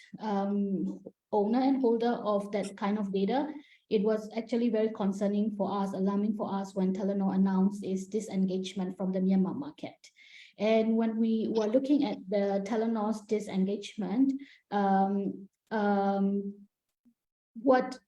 owner and holder of that kind of data, it was actually very concerning for us, alarming for us when Telenor announced its disengagement from the Myanmar market. And when we were looking at the Telenor's disengagement, what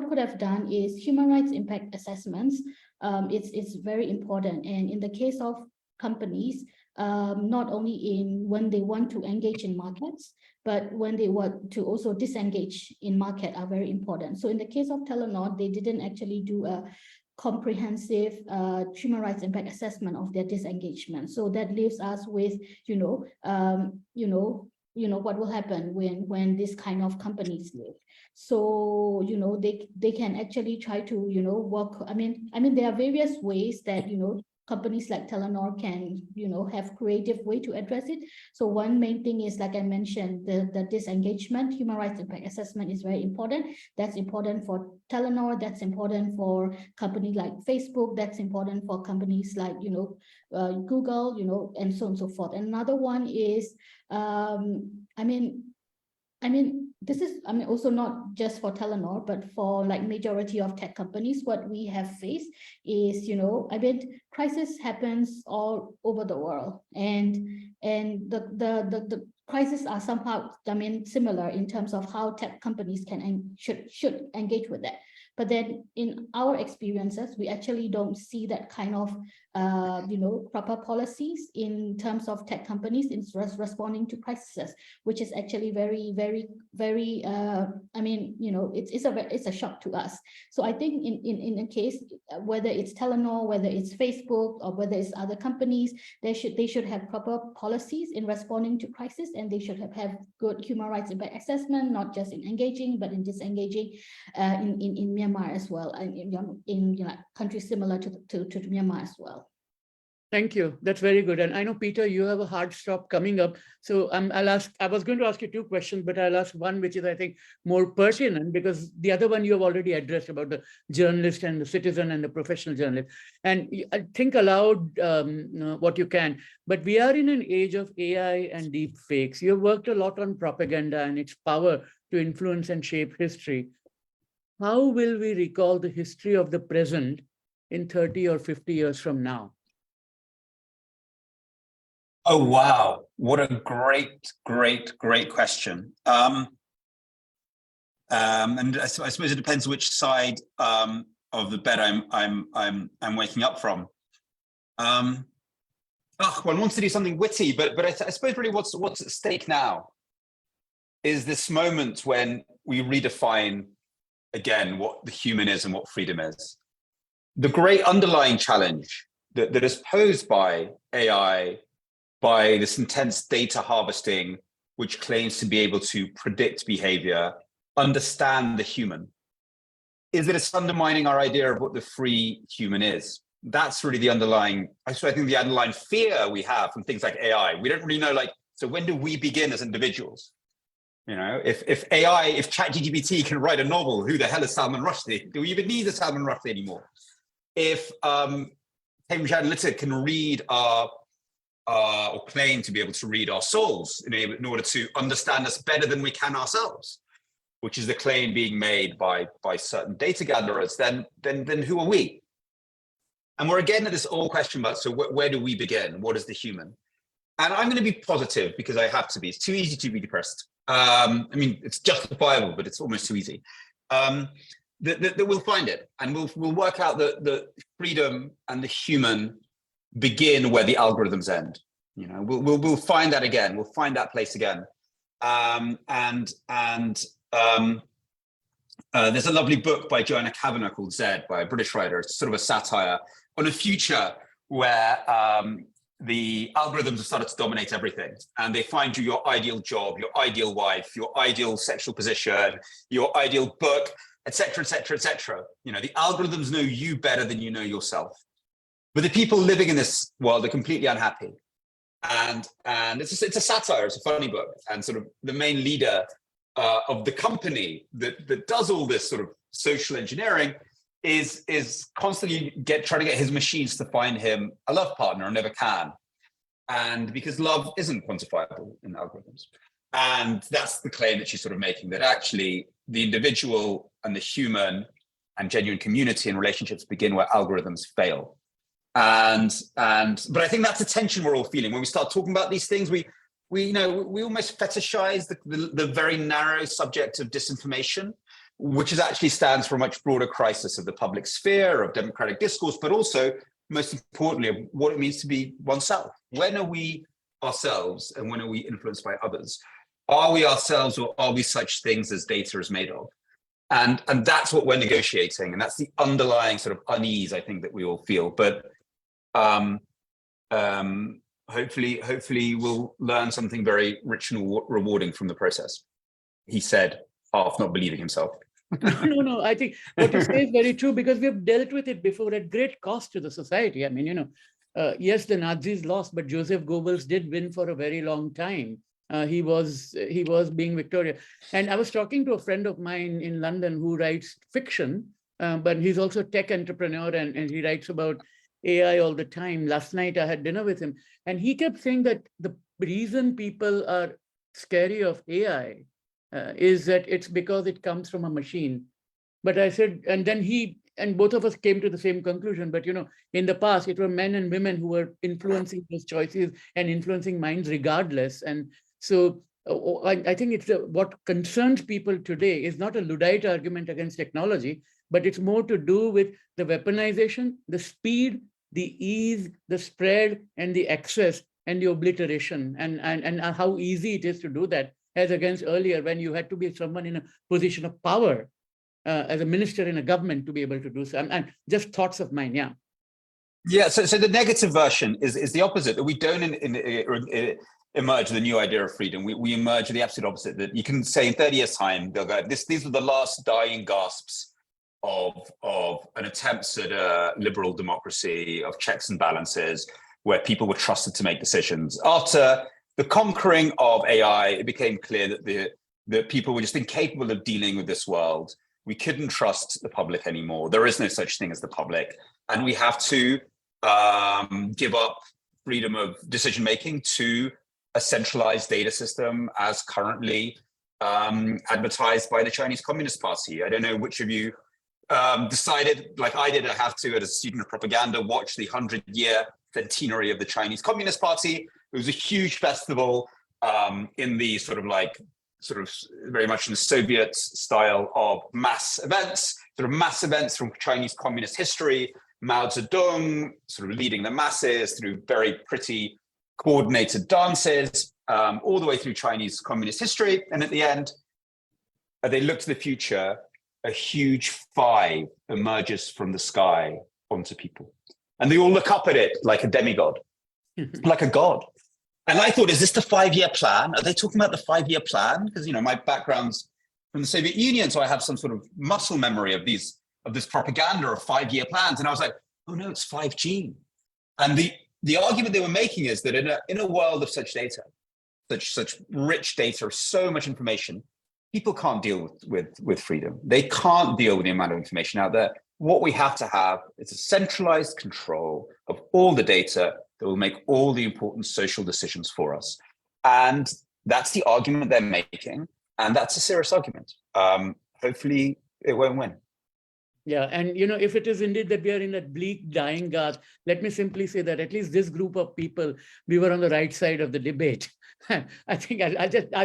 could have done is human rights impact assessments. It's very important. And in the case of companies, not only in when they want to engage in markets, but when they want to also disengage in market are very important. So in the case of Telenor, they didn't actually do a comprehensive human rights impact assessment of their disengagement. So that leaves us with, what will happen when this kind of companies leave. So, they can actually try to, work. There are various ways that, companies like Telenor can, have creative way to address it. So one main thing is, like I mentioned, the disengagement, human rights impact assessment is very important. That's important for Telenor. That's important for companies like Facebook. That's important for companies like, Google, and so on and so forth. And another one is, this is, also not just for Telenor, but for like majority of tech companies, what we have faced is, crisis happens all over the world, and the crises are somehow, similar in terms of how tech companies can and should engage with that. But then in our experiences, we actually don't see that kind of, proper policies in terms of tech companies in responding to crises, which is actually very, very, very, it's a shock to us. So I think in a case, whether it's Telenor, whether it's Facebook, or whether it's other companies, they should have proper policies in responding to crisis, and they should have good human rights impact assessment, not just in engaging, but in disengaging in Myanmar as well, and in countries similar to Myanmar as well. Thank you. That's very good. And I know, Peter, you have a hard stop coming up. So I was going to ask you two questions, but I'll ask one, which is, I think, more pertinent, because the other one you have already addressed about the journalist and the citizen and the professional journalist. And think aloud what you can. But we are in an age of AI and deep fakes. You've worked a lot on propaganda and its power to influence and shape history. How will we recall the history of the present in 30 or 50 years from now? Oh, wow. What a great, great, great question. And I suppose it depends which side of the bed I'm waking up from. One wants to do something witty, but I suppose really what's at stake now is this moment when we redefine again what the human is and what freedom is. The great underlying challenge that is posed by AI, by this intense data harvesting, which claims to be able to predict behavior, understand the human, is that it's undermining our idea of what the free human is. That's really the underlying, I think the underlying fear we have from things like AI. We don't really know, so when do we begin as individuals? If ChatGPT can write a novel, who the hell is Salman Rushdie? Do we even need a Salman Rushdie anymore? If Cambridge Analytica can read or claim to be able to read our souls in order to understand us better than we can ourselves, which is the claim being made by certain data gatherers, then who are we? And we're again at this old question about, so where do we begin? What is the human? And I'm going to be positive because I have to be. It's too easy to be depressed. It's justifiable, but it's almost too easy. That we'll find it, and we'll work out that the freedom and the human begin where the algorithms end. We'll find that again. We'll find that place again. There's a lovely book by Joanna Kavanagh called Zed, by a British writer. It's sort of a satire on a future where the algorithms have started to dominate everything, and they find you your ideal job, your ideal wife, your ideal sexual position, your ideal book, etc., etc., etc. The algorithms know you better than you know yourself. But the people living in this world are completely unhappy. And it's a satire, it's a funny book. And sort of the main leader of the company that does all this sort of social engineering is constantly trying to get his machines to find him a love partner and never can. And because love isn't quantifiable in algorithms. And that's the claim that she's sort of making, that actually the individual and the human and genuine community and relationships begin where algorithms fail. But I think that's the tension we're all feeling when we start talking about these things. We almost fetishize the very narrow subject of disinformation, which actually stands for a much broader crisis of the public sphere, of democratic discourse, but also, most importantly, of what it means to be oneself. When are we ourselves, and when are we influenced by others? Are we ourselves, or are we such things as data is made of? And that's what we're negotiating, and that's the underlying sort of unease I think that we all feel. But hopefully we'll learn something very rich and rewarding from the process. He said, half not believing himself. No, I think what you say is very true, because we've dealt with it before at great cost to the society. yes, the Nazis lost, but Joseph Goebbels did win for a very long time. He was being victorious. And I was talking to a friend of mine in London who writes fiction, but he's also a tech entrepreneur, and he writes about AI all the time. Last night I had dinner with him, and he kept saying that the reason people are scary of AI is that it's because it comes from a machine. But I said, and then both of us came to the same conclusion. But in the past, it were men and women who were influencing those choices and influencing minds regardless. And so I think it's what concerns people today is not a Luddite argument against technology, but it's more to do with the weaponization, the speed, the ease, the spread, and the access, and the obliteration, and how easy it is to do that, as against earlier when you had to be someone in a position of power as a minister in a government to be able to do so. And just thoughts of mine, yeah. Yeah, so the negative version is the opposite, that we don't emerge with a new idea of freedom. We emerge with the absolute opposite, that you can say in 30 years' time, they'll go, these were the last dying gasps of an attempt at a liberal democracy, of checks and balances, where people were trusted to make decisions. After the conquering of AI, it became clear that that people were just incapable of dealing with this world. We couldn't trust the public anymore. There is no such thing as the public. And we have to give up freedom of decision-making to a centralized data system as currently advertised by the Chinese Communist Party. I don't know which of you decided, like I did, I have to, as a student of propaganda, watch the 100-year centenary of the Chinese Communist Party. It was a huge festival in the sort of very much in the Soviet style of mass events from Chinese communist history, Mao Zedong sort of leading the masses through very pretty coordinated dances, all the way through Chinese communist history. And at the end, they look to the future, a huge 5 emerges from the sky onto people. And they all look up at it like a demigod, like a god. And I thought, is this the 5-year plan? Are they talking about the 5-year plan? Because my background's from the Soviet Union, so I have some sort of muscle memory of this propaganda of 5-year plans. And I was like, oh no, it's 5G. And the argument they were making is that in a world of such data, such rich data, so much information, people can't deal with freedom. They can't deal with the amount of information out there. What we have to have is a centralized control of all the data that will make all the important social decisions for us. And that's the argument they're making. And that's a serious argument. Hopefully it won't win. Yeah, and if it is indeed that we are in that bleak, dying gasp, let me simply say that at least this group of people, we were on the right side of the debate. I think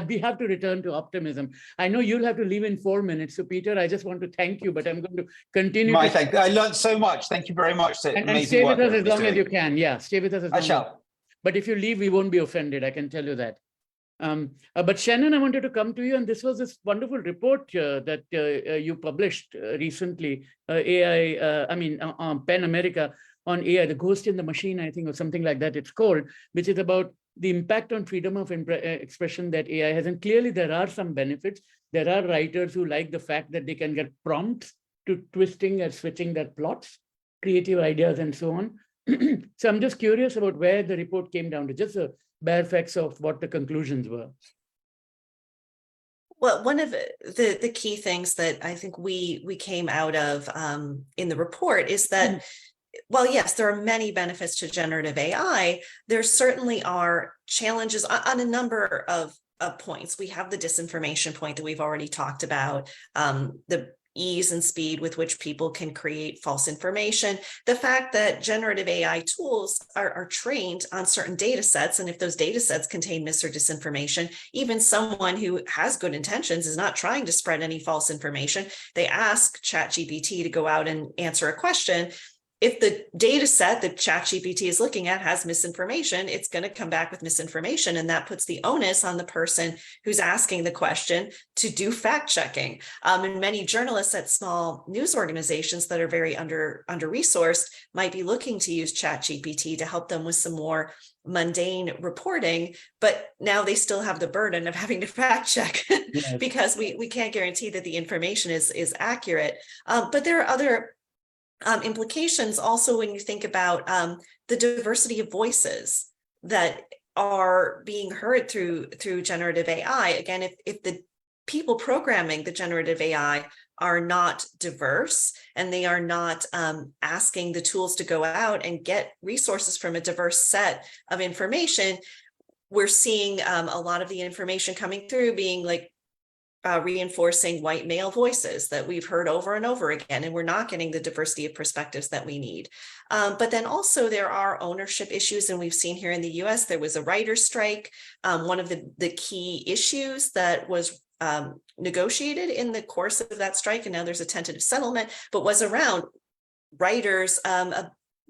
we have to return to optimism. I know you'll have to leave in 4 minutes. So Peter, I just want to thank you, but I'm going to continue. I learned so much. Thank you very much. And stay with us as long as you can. Yeah, stay with us as long as you can. But if you leave, we won't be offended. I can tell you that. But Shannon, I wanted to come to you, and this was this wonderful report that you published recently, PEN America on AI, the ghost in the machine, I think, or something like that it's called, which is about the impact on freedom of expression that AI has. And clearly there are some benefits. There are writers who like the fact that they can get prompts to twisting and switching their plots, creative ideas, and so on. So I'm just curious about where the report came down to, just the bare facts of what the conclusions were. Well, one of the key things that I think we came out of in the report is that, while yes, there are many benefits to generative AI, there certainly are challenges on a number of points. We have the disinformation point that we've already talked about, the ease and speed with which people can create false information, the fact that generative AI tools are trained on certain data sets, and if those data sets contain mis or disinformation, even someone who has good intentions is not trying to spread any false information. They ask ChatGPT to go out and answer a question. If the data set that ChatGPT is looking at has misinformation, it's going to come back with misinformation, and that puts the onus on the person who's asking the question to do fact checking. And many journalists at small news organizations that are very under-resourced might be looking to use ChatGPT to help them with some more mundane reporting, but now they still have the burden of having to fact check because we can't guarantee that the information is accurate. But there are other implications also when you think about the diversity of voices that are being heard through generative AI. Again, if the people programming the generative AI are not diverse and they are not asking the tools to go out and get resources from a diverse set of information, we're seeing a lot of the information coming through being like reinforcing white male voices that we've heard over and over again, and we're not getting the diversity of perspectives that we need. But then also there are ownership issues, and we've seen here in the US, there was a writer's strike. One of the key issues that was negotiated in the course of that strike, and now there's a tentative settlement, but was around writers'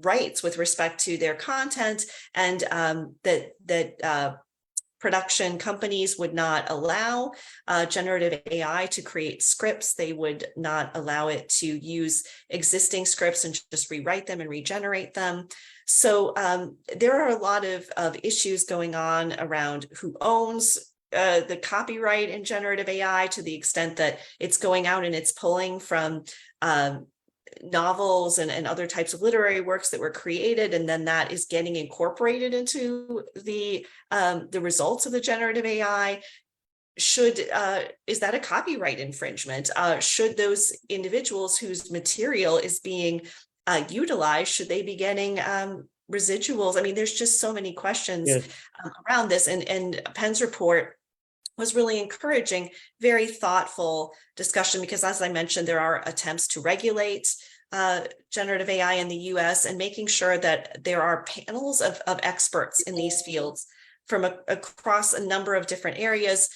rights with respect to their content, and that production companies would not allow generative AI to create scripts. They would not allow it to use existing scripts and just rewrite them and regenerate them. So there are a lot of issues going on around who owns the copyright in generative AI, to the extent that it's going out and it's pulling from novels and other types of literary works that were created, and then that is getting incorporated into the results of the generative AI. Is that a copyright infringement? Should those individuals whose material is being utilized, should they be getting residuals? I mean, there's just so many questions around this, and Penn's report was really encouraging, very thoughtful discussion, because as I mentioned, there are attempts to regulate generative AI in the US, and making sure that there are panels of experts in these fields from across a number of different areas,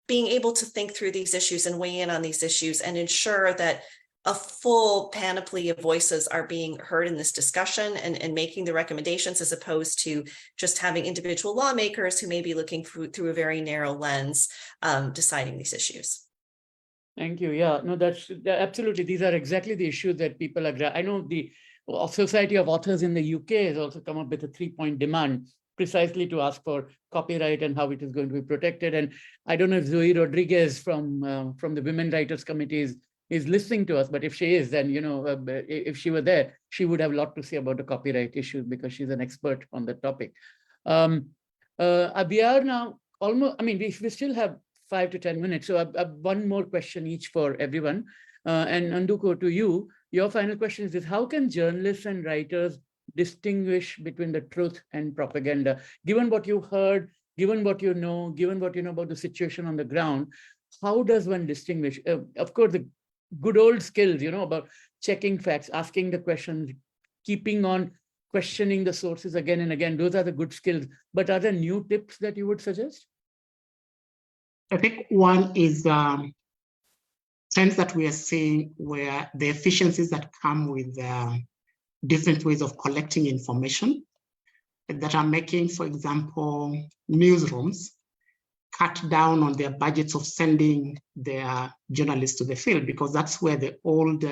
being able to think through these issues and weigh in on these issues, and ensure that a full panoply of voices are being heard in this discussion, and making the recommendations, as opposed to just having individual lawmakers who may be looking through a very narrow lens, deciding these issues. Thank you. Yeah, no, that's absolutely. These are exactly the issues that people are. I know the Society of Authors in the UK has also come up with a 3-point demand, precisely to ask for copyright and how it is going to be protected. And I don't know if Zoe Rodriguez from the Women Writers Committee is listening to us, but if she is, then, you know, if she were there, she would have a lot to say about the copyright issues, because she's an expert on the topic. We are now almost, I mean, we still have 5 to 10 minutes. So one more question each for everyone. And Nduko, to you, your final question is this: how can journalists and writers distinguish between the truth and propaganda? Given what you heard, given what you know about the situation on the ground, how does one distinguish? Of course, the good old skills, you know, about checking facts, asking the questions, keeping on questioning the sources again and again. Those are the good skills. But are there new tips that you would suggest? I think one is trends that we are seeing, where the efficiencies that come with different ways of collecting information that are making, for example, newsrooms cut down on their budgets of sending their journalists to the field, because that's where the old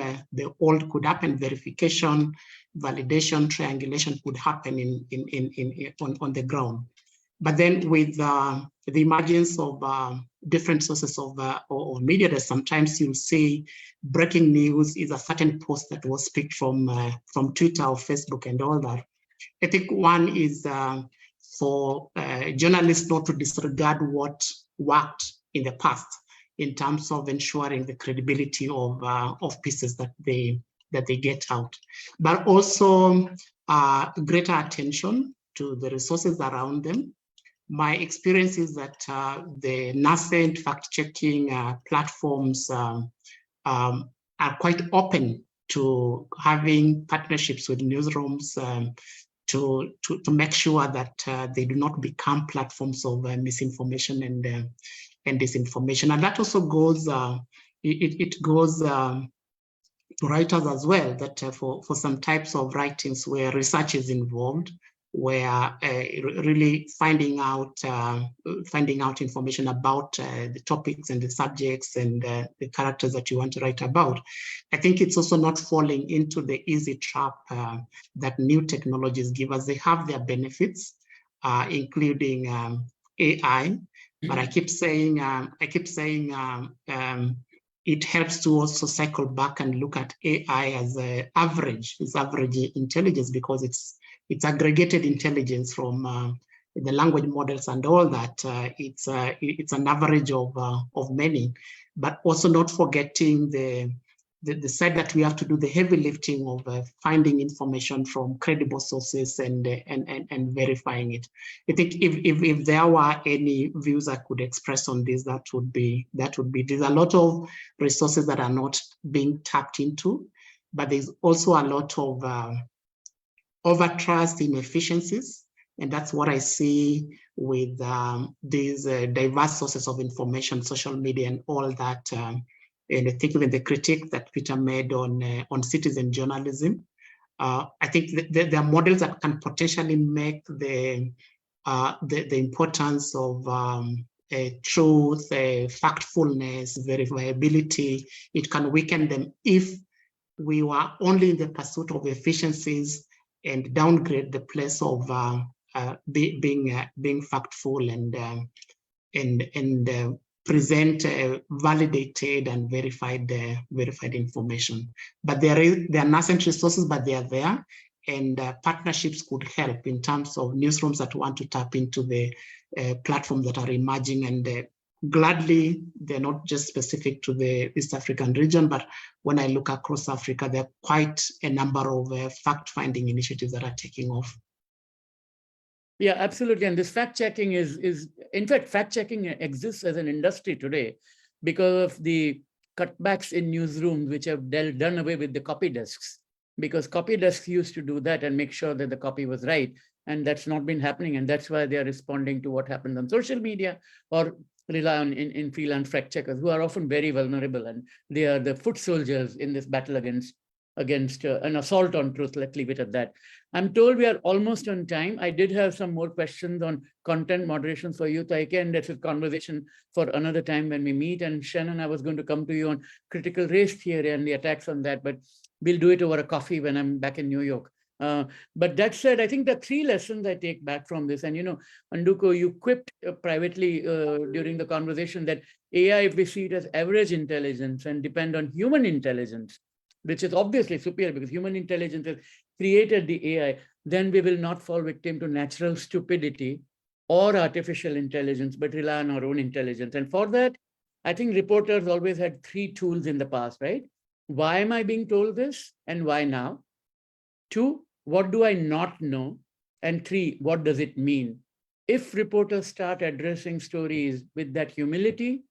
could happen. Verification, validation, triangulation could happen on the ground. But then with the emergence of different sources of media, that sometimes you'll see breaking news is a certain post that was picked from Twitter or Facebook and all that. I think one is for journalists not to disregard what worked in the past in terms of ensuring the credibility of pieces that they get out, but also greater attention to the resources around them. My experience is that the nascent fact-checking platforms are quite open to having partnerships with newsrooms to make sure that they do not become platforms of misinformation and disinformation. And that also goes, it goes to writers as well, that for some types of writings where research is involved, where really finding out information about the topics and the subjects and the characters that you want to write about. I think it's also not falling into the easy trap that new technologies give us. They have their benefits, including AI. But I keep saying it helps to also cycle back and look at AI as an average, it's average intelligence, because it's aggregated intelligence from the language models and all that. It's an average of many, but also not forgetting the side that we have to do the heavy lifting of finding information from credible sources and verifying it. I think if there were any views I could express on this, that would be there's a lot of resources that are not being tapped into, but there's also a lot of overtrust in efficiencies. And that's what I see with these diverse sources of information, social media and all that. And I think even the critique that Peter made on citizen journalism, I think there are models that can potentially make the importance of truth, factfulness, verifiability, it can weaken them if we were only in the pursuit of efficiencies and downgrade the place of being factful and present validated and verified information. But they are nascent resources, but they are there, and partnerships could help in terms of newsrooms that want to tap into the platforms that are emerging, and gladly they're not just specific to the East African region, but when I look across Africa, there are quite a number of fact-finding initiatives that are taking off. Yeah, absolutely. And this fact-checking is in fact, fact-checking exists as an industry today because of the cutbacks in newsrooms, which have done away with the copy desks, because copy desks used to do that and make sure that the copy was right. And that's not been happening. And that's why they are responding to what happens on social media or rely on in freelance fact checkers, who are often very vulnerable. And they are the foot soldiers in this battle against an assault on truth. Let's leave it at that. I'm told we are almost on time. I did have some more questions on content moderation for you, Taike, and that's a conversation for another time when we meet. And Shannon, I was going to come to you on critical race theory and the attacks on that, but we'll do it over a coffee when I'm back in New York. But that said, I think the 3 lessons I take back from this, and Nduko, you quipped privately during the conversation that AI, if we see it as average intelligence and depend on human intelligence, which is obviously superior because human intelligence has created the AI, then we will not fall victim to natural stupidity or artificial intelligence, but rely on our own intelligence. And for that, I think reporters always had 3 tools in the past, right? Why am I being told this and why now? 2, what do I not know? And 3, what does it mean? If reporters start addressing stories with that humility,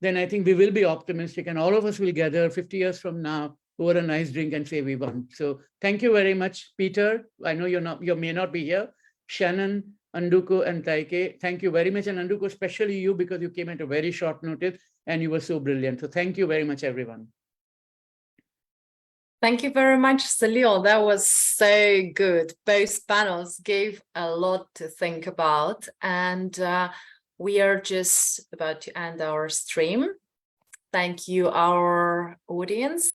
then I think we will be optimistic and all of us will gather 50 years from now over a nice drink and say we won. So thank you very much, Peter. I know you may not be here. Shannon, Nduko, and Taike, thank you very much. And Nduko, especially you, because you came at a very short notice and you were so brilliant. So thank you very much, everyone. Thank you very much, Salil. That was so good. Both panels gave a lot to think about, and we are just about to end our stream. Thank you, our audience.